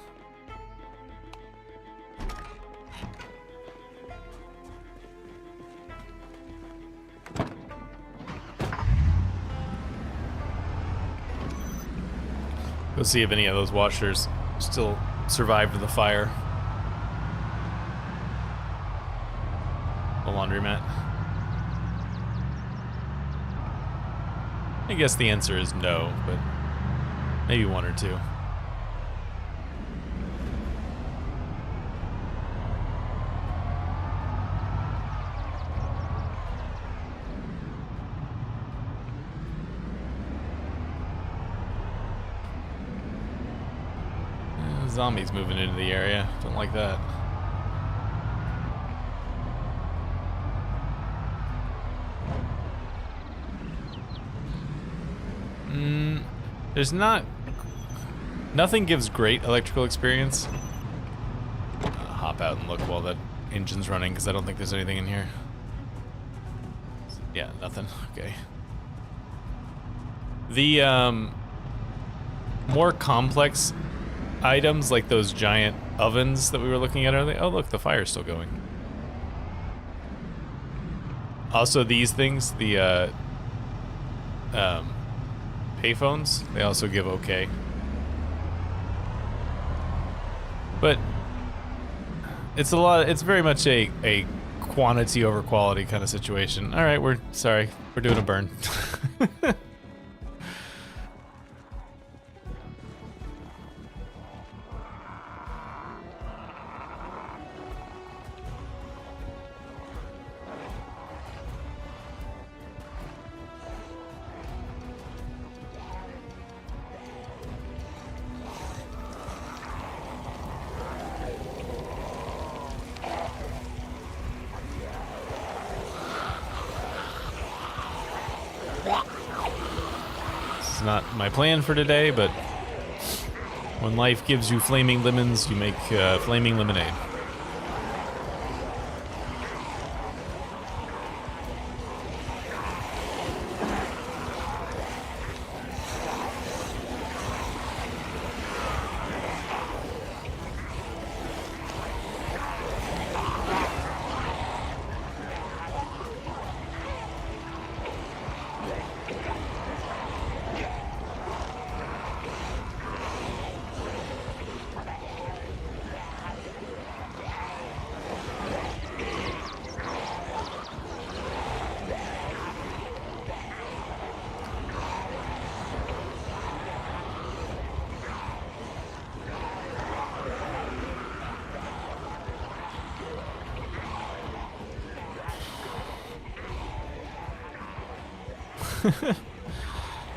Go see if any of those washers still survived the fire. The laundromat. I guess the answer is no, but maybe 1 or 2. Zombies moving into the area. Don't like that. There's not... Nothing gives great electrical experience. Hop out and look while that engine's running, because I don't think there's anything in here. Yeah, nothing. Okay. The more complex items, like those giant ovens that we were looking at earlier. Oh, look, the fire's still going. Also, these things, the payphones, they also give okay. But it's a lot. It's very much a quantity over quality kind of situation. All right, we're doing a burn. Not my plan for today, but when life gives you flaming lemons, you make flaming lemonade.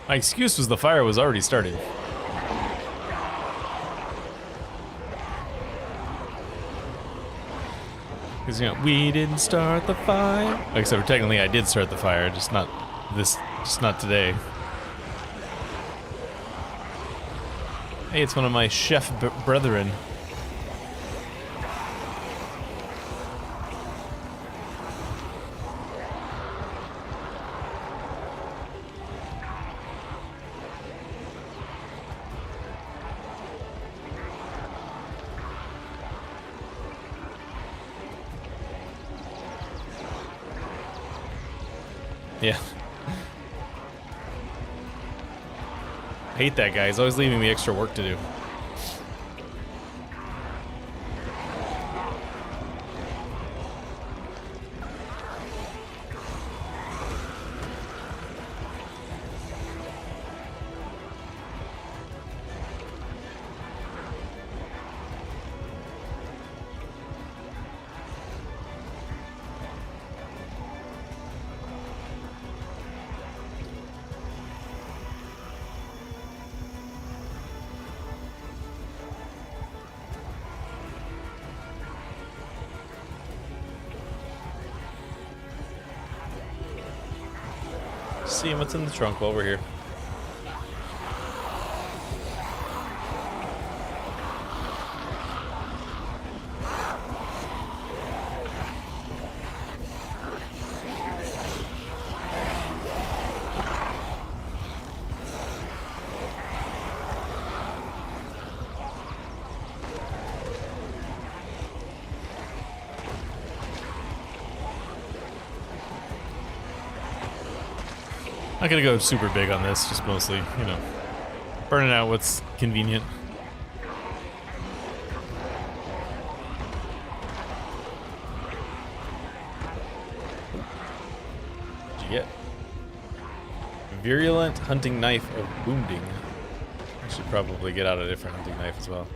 My excuse was the fire was already started. Because, you know, we didn't start the fire. Except for technically I did start the fire, just not today. Hey, it's one of my chef brethren. Yeah. I hate that guy. He's always leaving me extra work to do. Seeing what's in the trunk while we're here. Not gonna go super big on this, just mostly, you know, burning out what's convenient. What'd you get? Virulent hunting knife of wounding. I should probably get out a different hunting knife as well.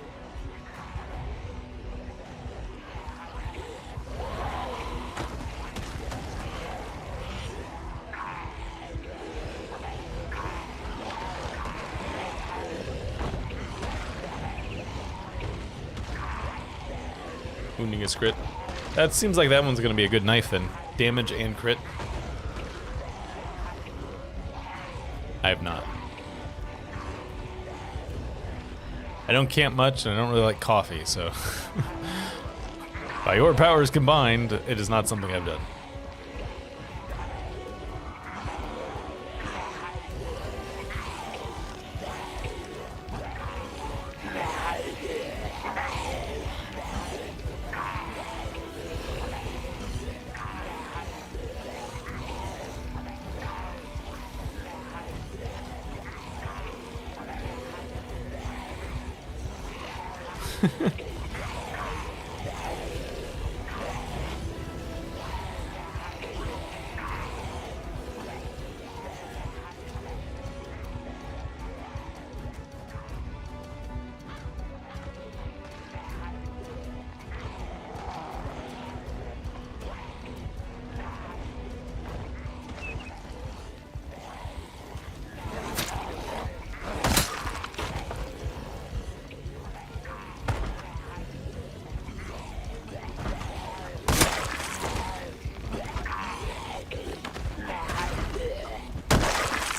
Wounding is crit. That seems like that one's gonna be a good knife then. Damage and crit. I have not. I don't camp much, and I don't really like coffee, so by your powers combined, it is not something I've done.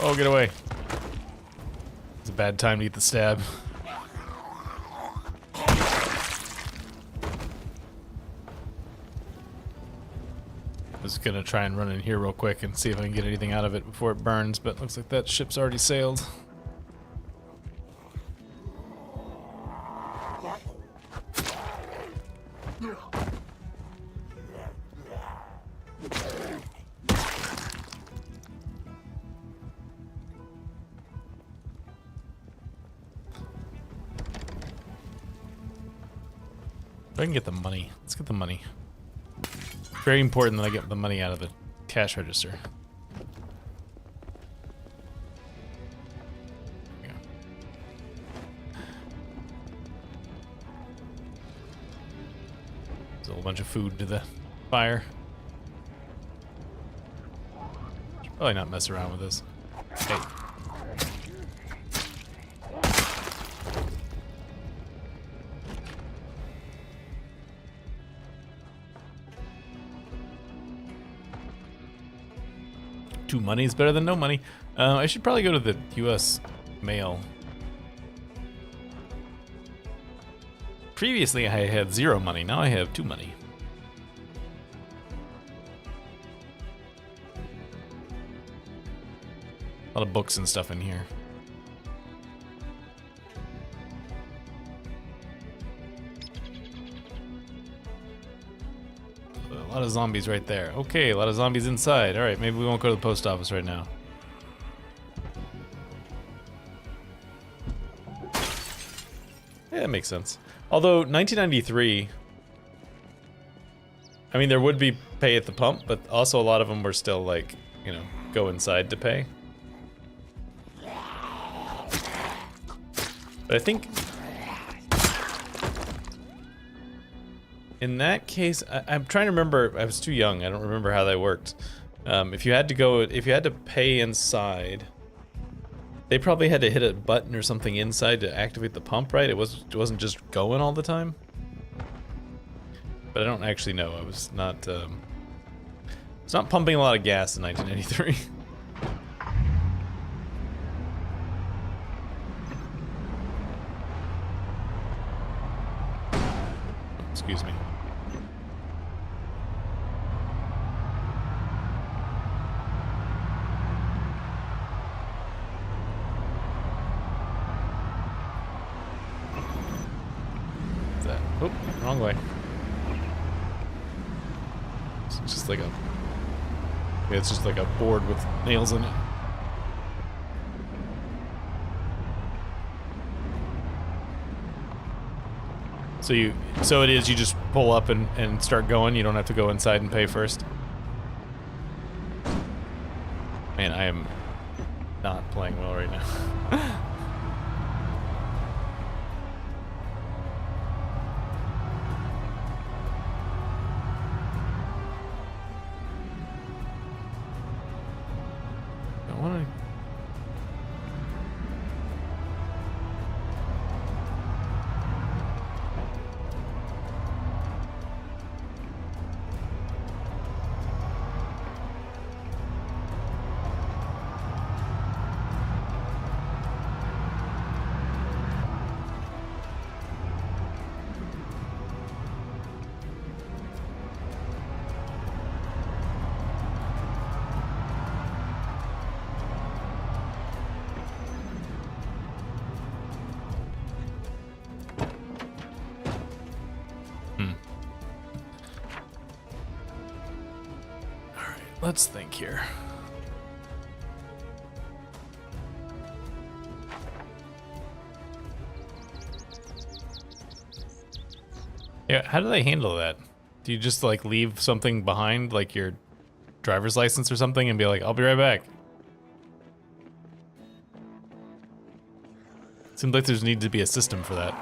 Oh, get away. It's a bad time to eat the stab. I was gonna try and run in here real quick and see if I can get anything out of it before it burns, but looks like that ship's already sailed. If I can get the money. Let's get the money. Very important that I get the money out of the cash register. Yeah. There's a whole bunch of food to the fire. Should probably not mess around with this. Hey. 2 money is better than no money. I should probably go to the U.S. mail. Previously, I had 0 money. Now I have 2 money. A lot of books and stuff in here. A lot of zombies right there. Okay, a lot of zombies inside. Alright, maybe we won't go to the post office right now. Yeah, that makes sense. Although, 1993... I mean, there would be pay at the pump, but also a lot of them were still, like, you know, go inside to pay. But I think... in that case, I'm trying to remember. I was too young. I don't remember how that worked. If you had to pay inside, they probably had to hit a button or something inside to activate the pump, right? It wasn't just going all the time. But I don't actually know. I was not pumping a lot of gas in 1993. Excuse me. Oh, wrong way. It's just like it's just like a board with nails in it. So it is, you just pull up and start going, you don't have to go inside and pay first. Man, I am not playing well right now. let's think here. Yeah, how do they handle that? Do you just like leave something behind, like your driver's license or something, and be like, I'll be right back? Seems like there's need to be a system for that.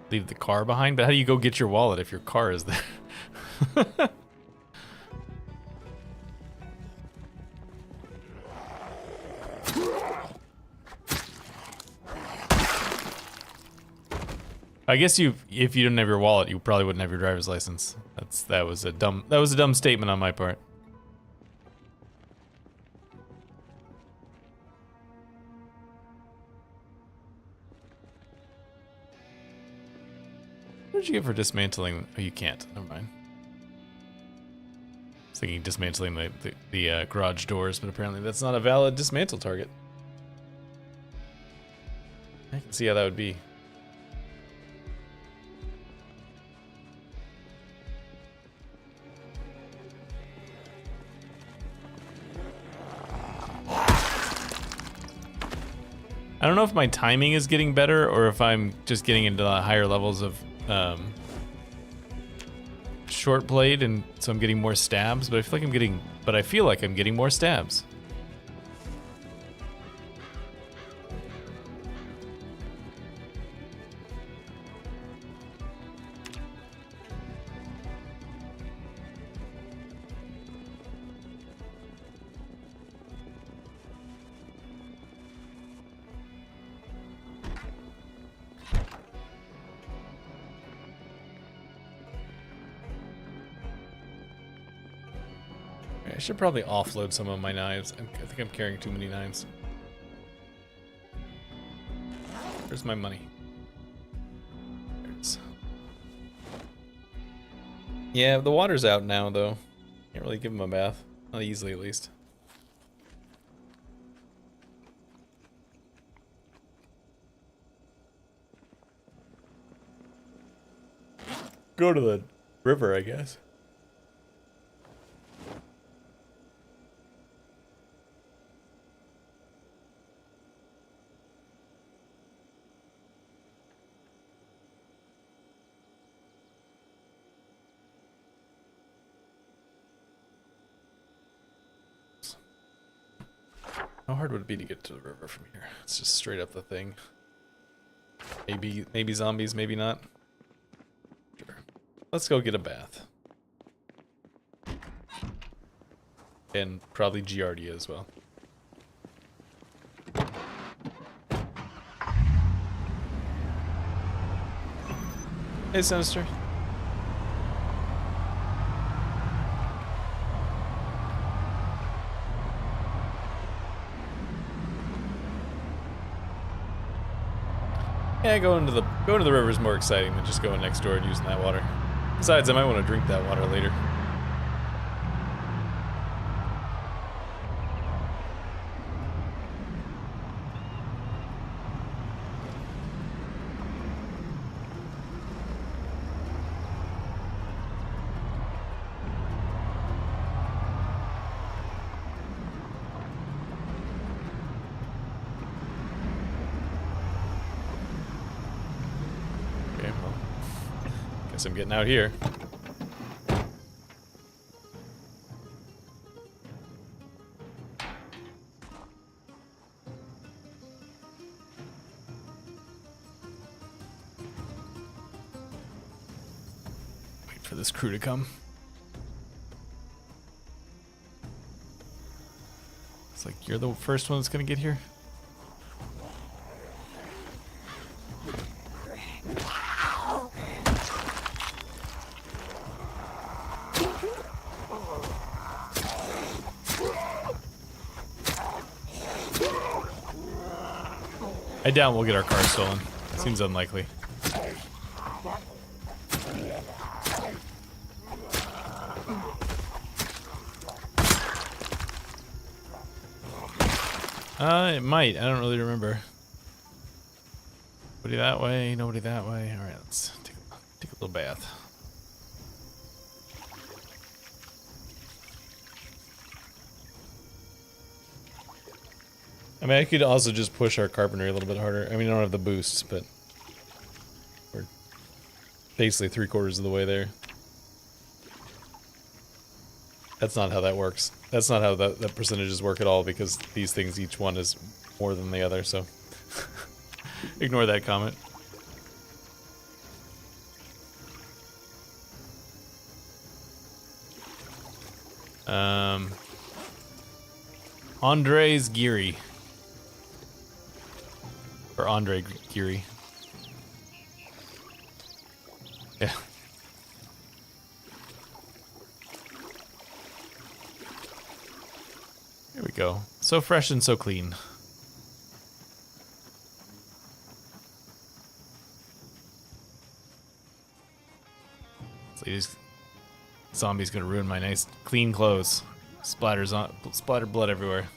Leave the car behind? But how do you go get your wallet if your car is there? I guess if you didn't have your wallet, you probably wouldn't have your driver's license. That was a dumb statement on my part. What did you get for dismantling? Oh, you can't. Never mind. I was thinking dismantling the garage doors, but apparently that's not a valid dismantle target. I can see how that would be. I don't know if my timing is getting better or if I'm just getting into the higher levels of short blade, and so I'm getting more stabs. But I feel like I'm getting more stabs. I should probably offload some of my knives. I think I'm carrying too many knives. Where's my money? There it is. Yeah, the water's out now, though. Can't really give him a bath. Not easily, at least. Go to the river, I guess. How hard would it be to get to the river from here? It's just straight up the thing. Maybe zombies, maybe not. Sure. Let's go get a bath. And probably Giardia as well. Hey, Sinister. Yeah, going to the river is more exciting than just going next door and using that water. Besides, I might want to drink that water later. Guess I'm getting out here. Wait for this crew to come. It's like you're the first one that's gonna get here. I doubt we'll get our car stolen. Seems unlikely. It might. I don't really remember. Nobody that way. Nobody that way. All right, let's take a Little bath. I mean, I could also just push our carpentry a little bit harder. I mean, I don't have the boosts, but we're basically 3/4 of the way there. That's not how that works. That's not how the percentages work at all, because these things, each one is more than the other, so ignore that comment. Andre's Geary. Or Andre Geary. Yeah. Here we go. So fresh and so clean. So these zombies gonna ruin my nice clean clothes. Splatter blood everywhere.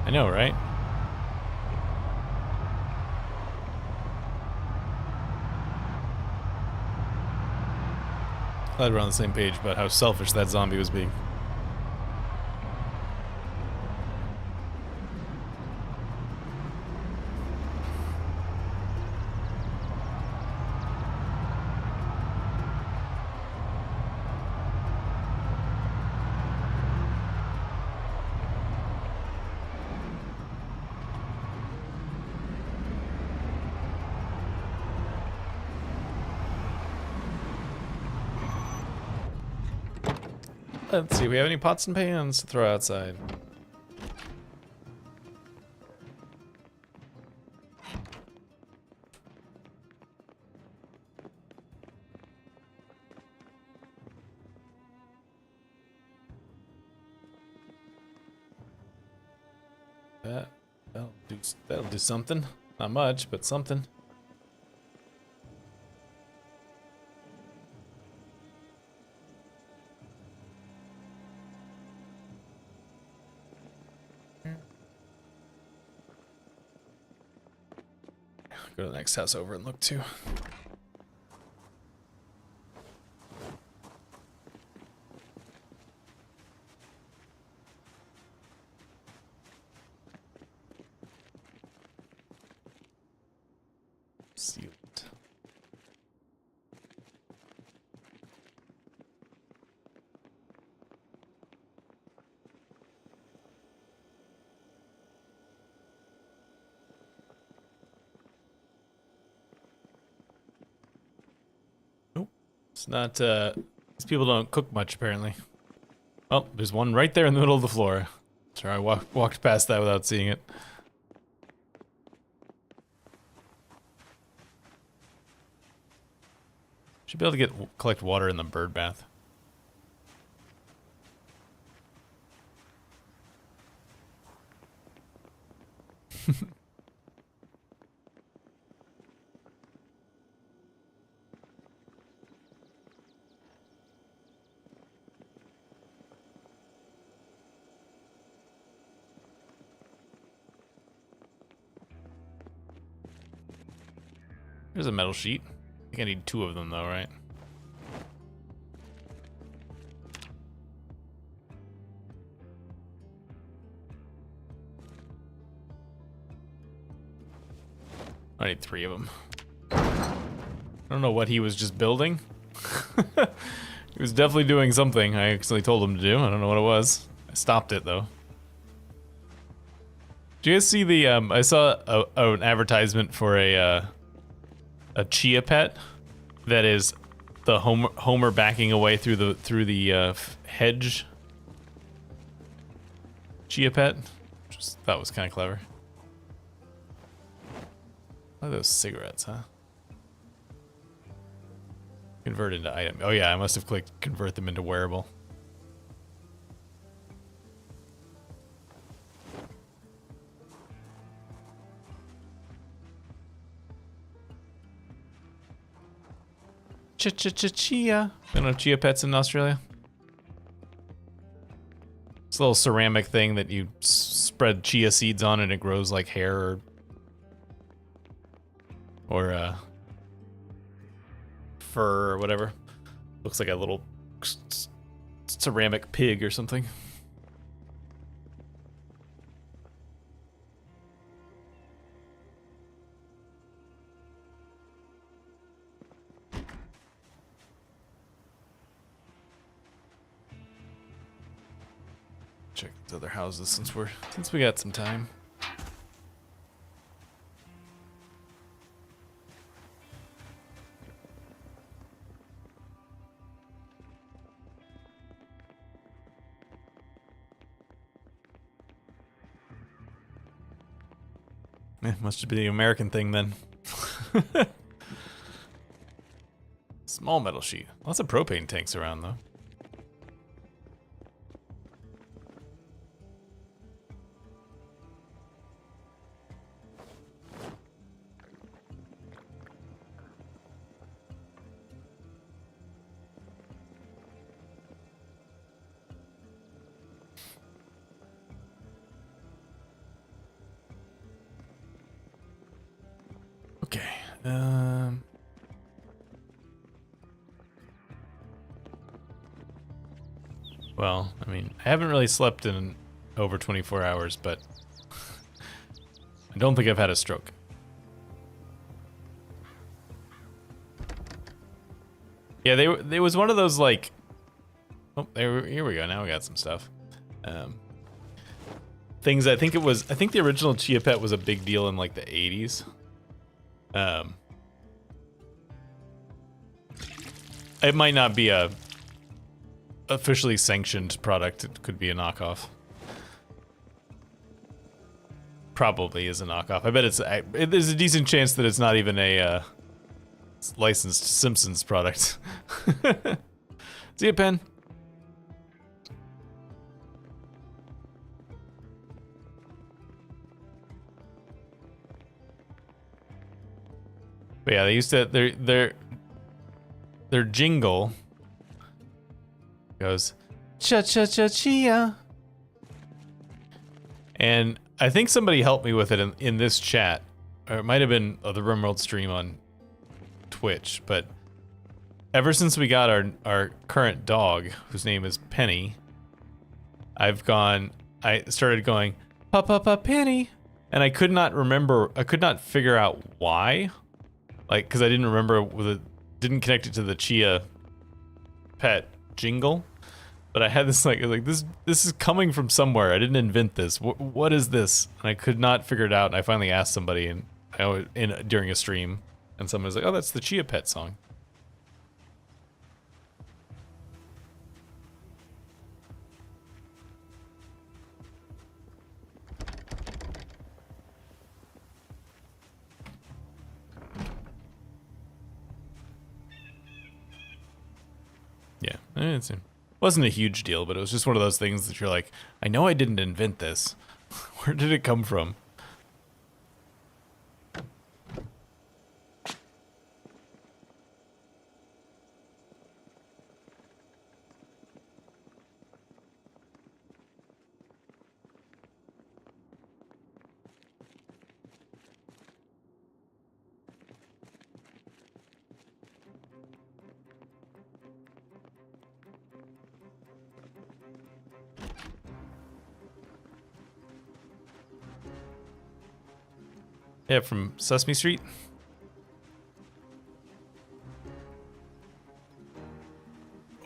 I know, right? Glad we're on the same page about how selfish that zombie was being. Let's see, we have any pots and pans to throw outside? That'll do something. Not much, but something. Go to the next house over and look too. Sealed. Nope. It's not, these people don't cook much, apparently. Oh, there's one right there in the middle of the floor. Sorry, I walked past that without seeing it. Should be able to collect water in the bird bath. There's a metal sheet. I think I need 2 of them though, right? I need 3 of them. I don't know what he was just building. He was definitely doing something I actually told him to do. I don't know what it was. I stopped it though. Did you guys see the, I saw an advertisement for a chia pet that is the Homer backing away through the hedge. Chia pet. Just thought was kind of clever. Look at those cigarettes, huh? Convert into item. Oh yeah, I must have clicked convert them into wearable. Chia. They don't have chia pets in Australia. It's a little ceramic thing that you spread chia seeds on and it grows like hair or fur or whatever. Looks like a little ceramic pig or something. Check these other houses since we got some time. Must be the American thing then. Small metal sheet. Lots of propane tanks around though. Okay. Well, I mean, I haven't really slept in over 24 hours, but I don't think I've had a stroke. Yeah, they was one of those like. Oh, here we go. Now we got some stuff. Things I think the original Chia Pet was a big deal in like the 80s. It might not be a officially sanctioned product. It could be a knockoff. Probably is a knockoff. I bet there's a decent chance that it's not even a licensed Simpsons product. See ya, Pen. But yeah, they used to their jingle goes cha cha cha chia, and I think somebody helped me with it in this chat, or it might have been the RimWorld stream on Twitch. But ever since we got our current dog, whose name is Penny, I started going pa pa pa Penny, and I could not figure out why. Like, because I didn't remember didn't connect it to the Chia Pet jingle, but I had this like this is coming from somewhere. I didn't invent this. What is this? And I could not figure it out. And I finally asked somebody during a stream, and someone was like, "Oh, that's the Chia Pet song." Yeah, it wasn't a huge deal, but it was just one of those things that you're like, I know I didn't invent this. Where did it come from? Yeah, from Sesame Street.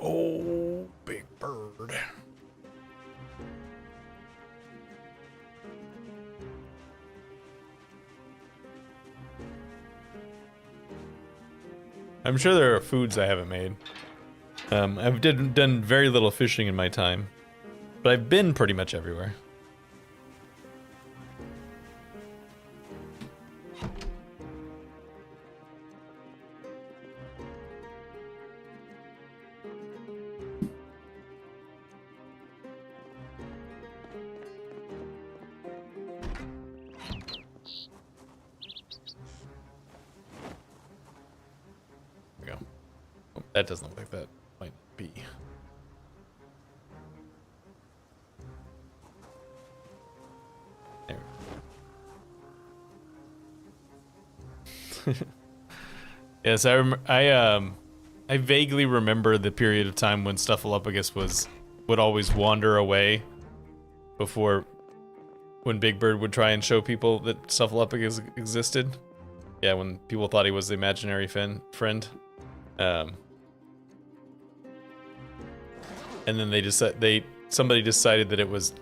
Oh, big bird. I'm sure there are foods I haven't made. I've done very little fishing in my time, but I've been pretty much everywhere. That doesn't look like that might be. There. Yes, I vaguely remember the period of time when Stuffaluppagus would always wander away before when Big Bird would try and show people that Stuffaluppagus existed. Yeah, when people thought he was the imaginary friend. And then somebody decided that it was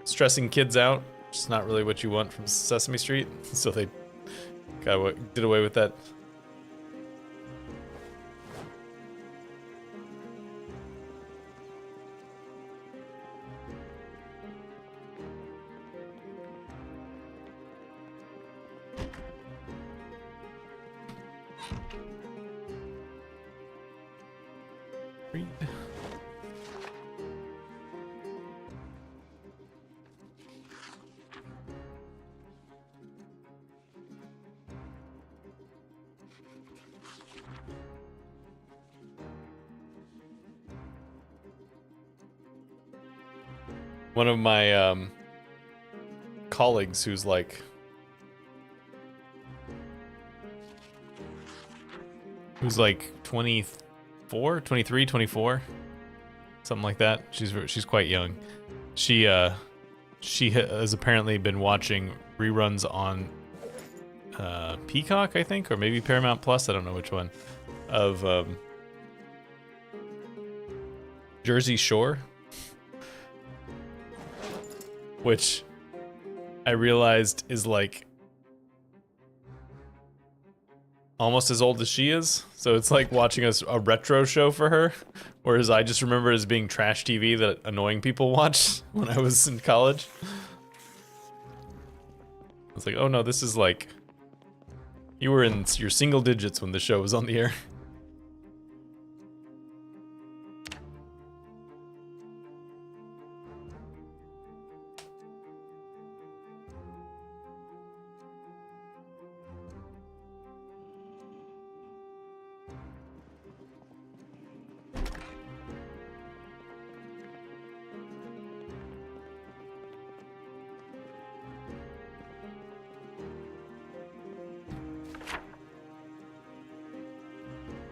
stressing kids out, which is not really what you want from Sesame Street. So they did away with that. Read. One of my colleagues who's like who's like 24, 23, 24, something like that. She's quite young. She has apparently been watching reruns on Peacock, I think, or maybe Paramount Plus, I don't know which one, of Jersey Shore, which I realized is like almost as old as she is. So it's like watching a retro show for her, whereas I just remember it as being trash TV that annoying people watched when I was in college. I was like, oh no, this is like, you were in your single digits when the show was on the air.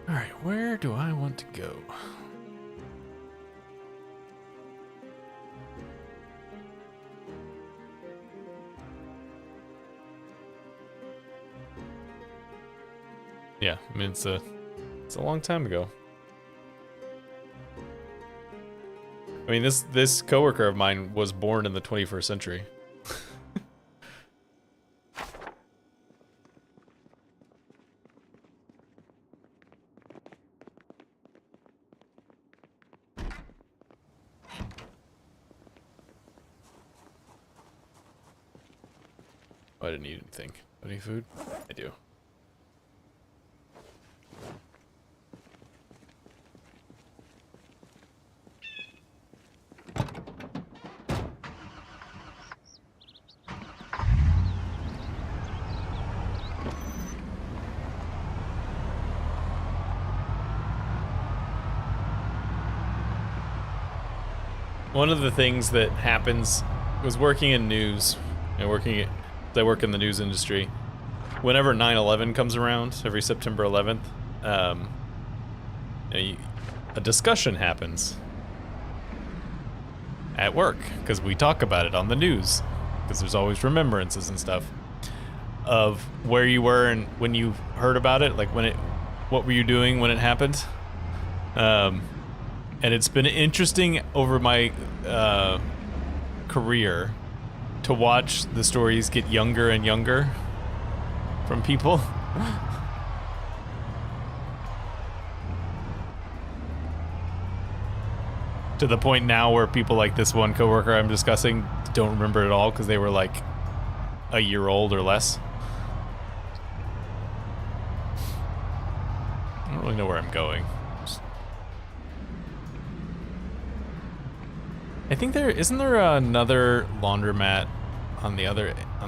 Alright, where do I want to go? Yeah, I mean it's a long time ago. I mean this coworker of mine was born in the 21st century. I didn't eat anything. Any food? I do. One of the things that happens was working in news and I work in the news industry. Whenever 9/11 comes around, every September 11th, a discussion happens at work because we talk about it on the news because there's always remembrances and stuff of where you were and when you heard about it, like what were you doing when it happened. And it's been interesting over my career to watch the stories get younger and younger from people. To the point now where people like this one coworker I'm discussing don't remember it at all because they were like a year old or less. I don't really know where I'm going. I think isn't there another laundromat on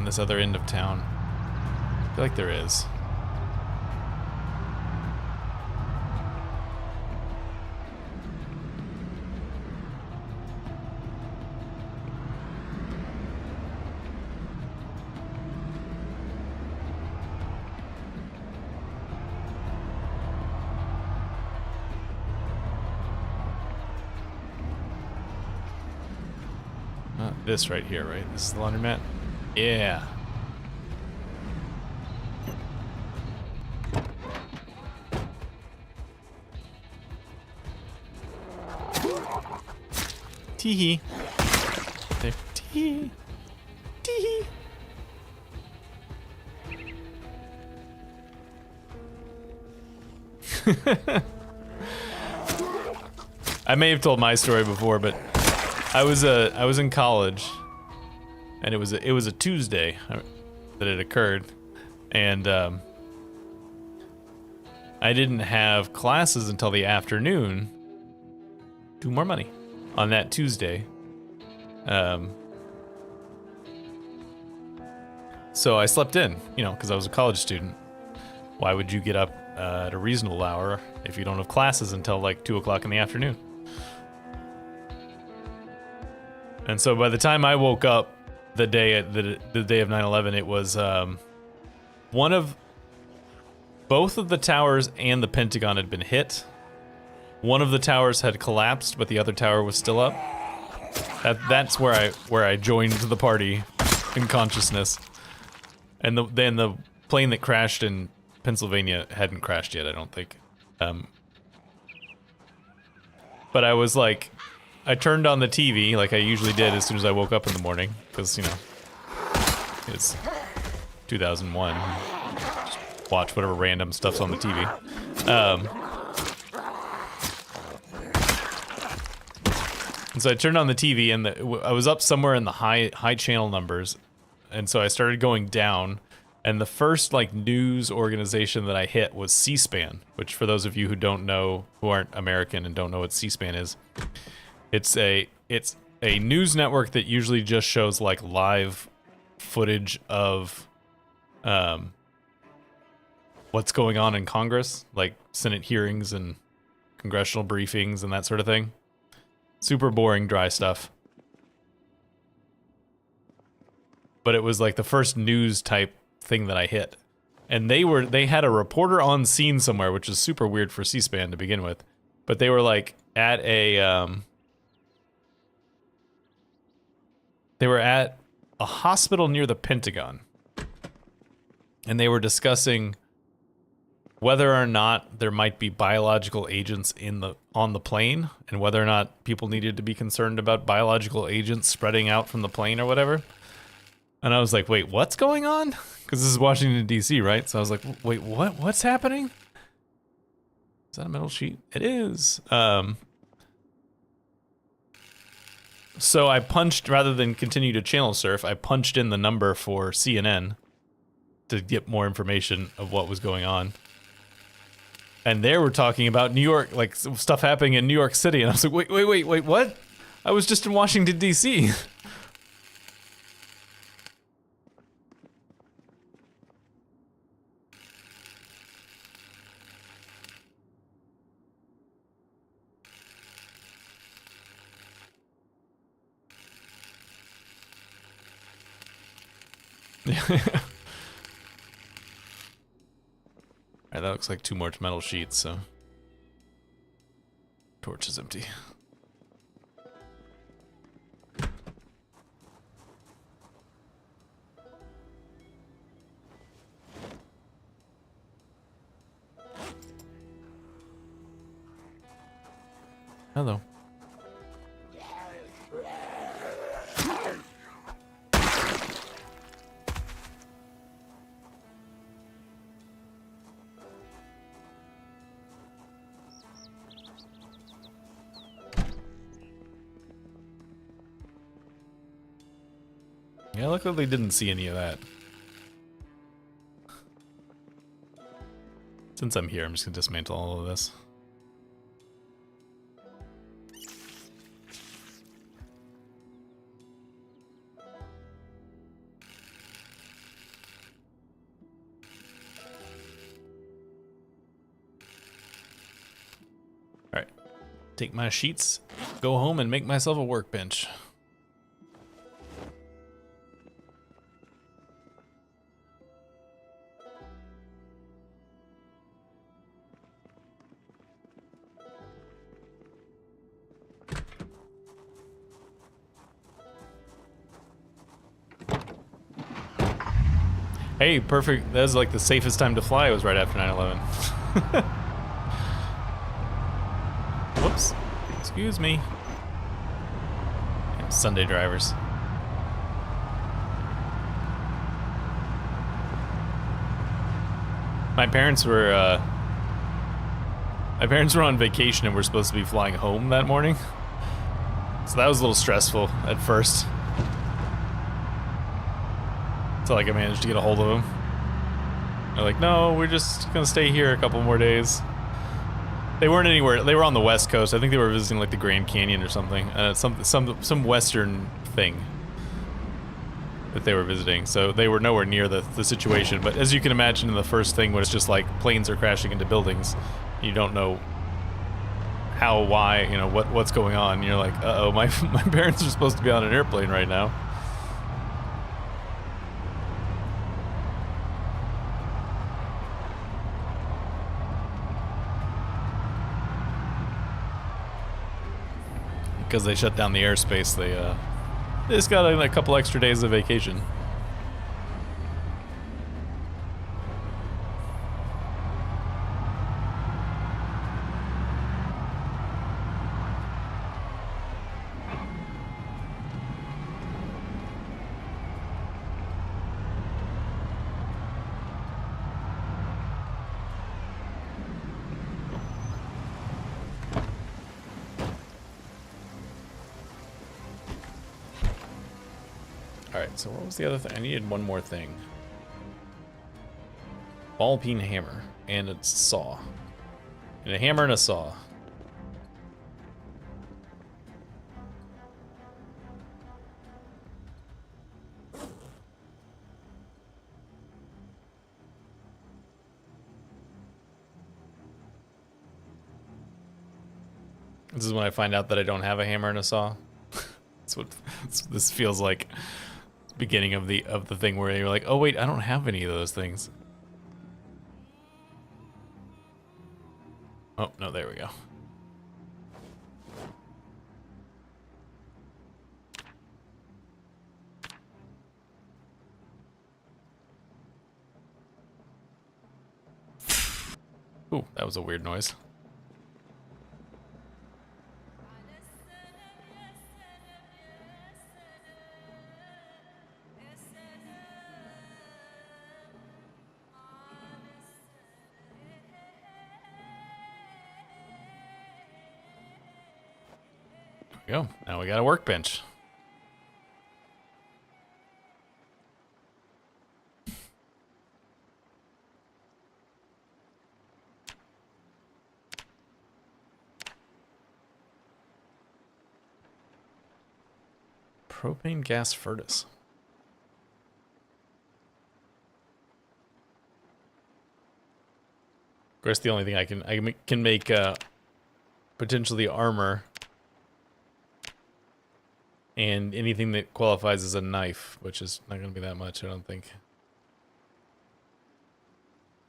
this other end of town? I feel like there is. this right here, right? This is the laundromat? Yeah. Tee-hee. There. Tee-hee. Tee-hee. I may have told my story before, but I was in college, and it was a Tuesday that it occurred, and I didn't have classes until the afternoon. 2 more money on that Tuesday. So I slept in, you know, because I was a college student. Why would you get up at a reasonable hour if you don't have classes until like 2 o'clock in the afternoon? And so by the time I woke up the day of 9/11, it was both of the towers and the Pentagon had been hit. One of the towers had collapsed, but the other tower was still up. That's where I joined the party in consciousnthen the plane that crashed in Pennsylvania hadn't crashed yet, I don't think. But I was like, I turned on the TV like I usually did as soon as I woke up in the morning, because, you know, it's 2001. Just watch whatever random stuff's on the TV. And so I turned on the TV, and I was up somewhere in the high channel numbers, and so I started going down, and the first like news organization that I hit was C-SPAN, which for those of you who don't know, who aren't American and don't know what C-SPAN is, it's a news network that usually just shows like live footage of what's going on in Congress, like Senate hearings and congressional briefings and that sort of thing. Super boring, dry stuff. But it was like the first news type thing that I hit. And they had a reporter on scene somewhere, which is super weird for C-SPAN to begin with. But they were like at a hospital near the Pentagon. And they were discussing whether or not there might be biological agents on the plane, and whether or not people needed to be concerned about biological agents spreading out from the plane or whatever. And I was like, wait, what's going on? Because this is Washington, D.C., right? So I was like, wait, what? What's happening? Is that a metal sheet? It is. So I punched, rather than continue to channel surf, I punched in the number for CNN to get more information of what was going on. And they were talking about New York, like stuff happening in New York City. And I was like, wait, what? I was just in Washington, D.C. Alright, that looks like 2 more metal sheets, so. Torch is empty. Hello. Yeah, luckily they didn't see any of that. Since I'm here, I'm just gonna dismantle all of this. Alright. Take my sheets, go home and make myself a workbench. Hey, perfect. That was like the safest time to fly. Was right after 9/11. Whoops. Excuse me. Damn Sunday drivers. My parents were on vacation and were supposed to be flying home that morning. So that was a little stressful at first. Until like I managed to get a hold of them. They're like, no, we're just gonna stay here a couple more days. They weren't anywhere. They were on the West Coast. I think they were visiting like the Grand Canyon or something. Some Western thing that they were visiting. So they were nowhere near the situation. But as you can imagine, the first thing was just like planes are crashing into buildings. You don't know how, why, you know, what's going on. And you're like, uh-oh, my parents are supposed to be on an airplane right now. Because they shut down the airspace, they just got a couple extra days of vacation. Alright, so what was the other thing? I needed one more thing. Ball peen hammer and a saw. And a hammer and a saw. This is when I find out that I don't have a hammer and a saw. That's what this feels like. Beginning of the thing where you're like, oh wait, I don't have any of those things. Oh no, there we go. Ooh, that was a weird noise. Go. Now we got a workbench. Propane gas furnace. Of course, the only thing I can make potentially armor. And anything that qualifies as a knife, which is not going to be that much, I don't think.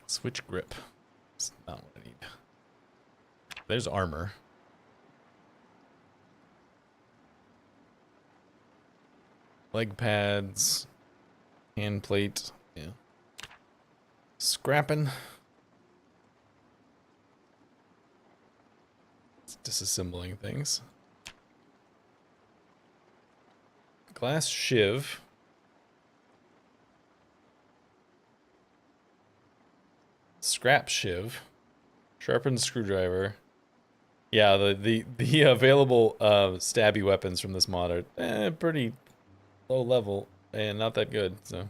Switch grip. That's not what I need. There's armor. Leg pads. Hand plate. Yeah. Scrapping. It's disassembling things. Glass shiv. Scrap shiv. Sharpened screwdriver. Yeah, the available stabby weapons from this mod are pretty low level and not that good, so.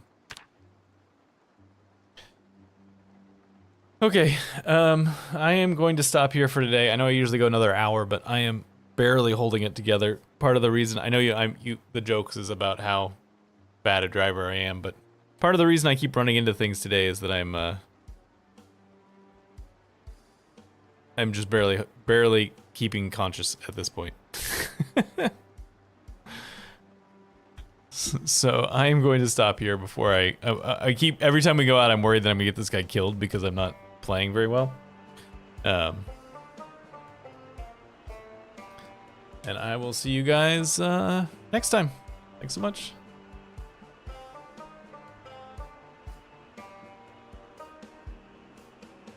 Okay, I am going to stop here for today. I know I usually go another hour, but I am barely holding it together. Part of the reason I know the jokes is about how bad a driver I am, but part of the reason I keep running into things today is that I'm just barely keeping conscious at this point. So I am going to stop here before I keep every time we go out I'm worried that I'm gonna get this guy killed because I'm not playing very well. And I will see you guys next time. Thanks so much.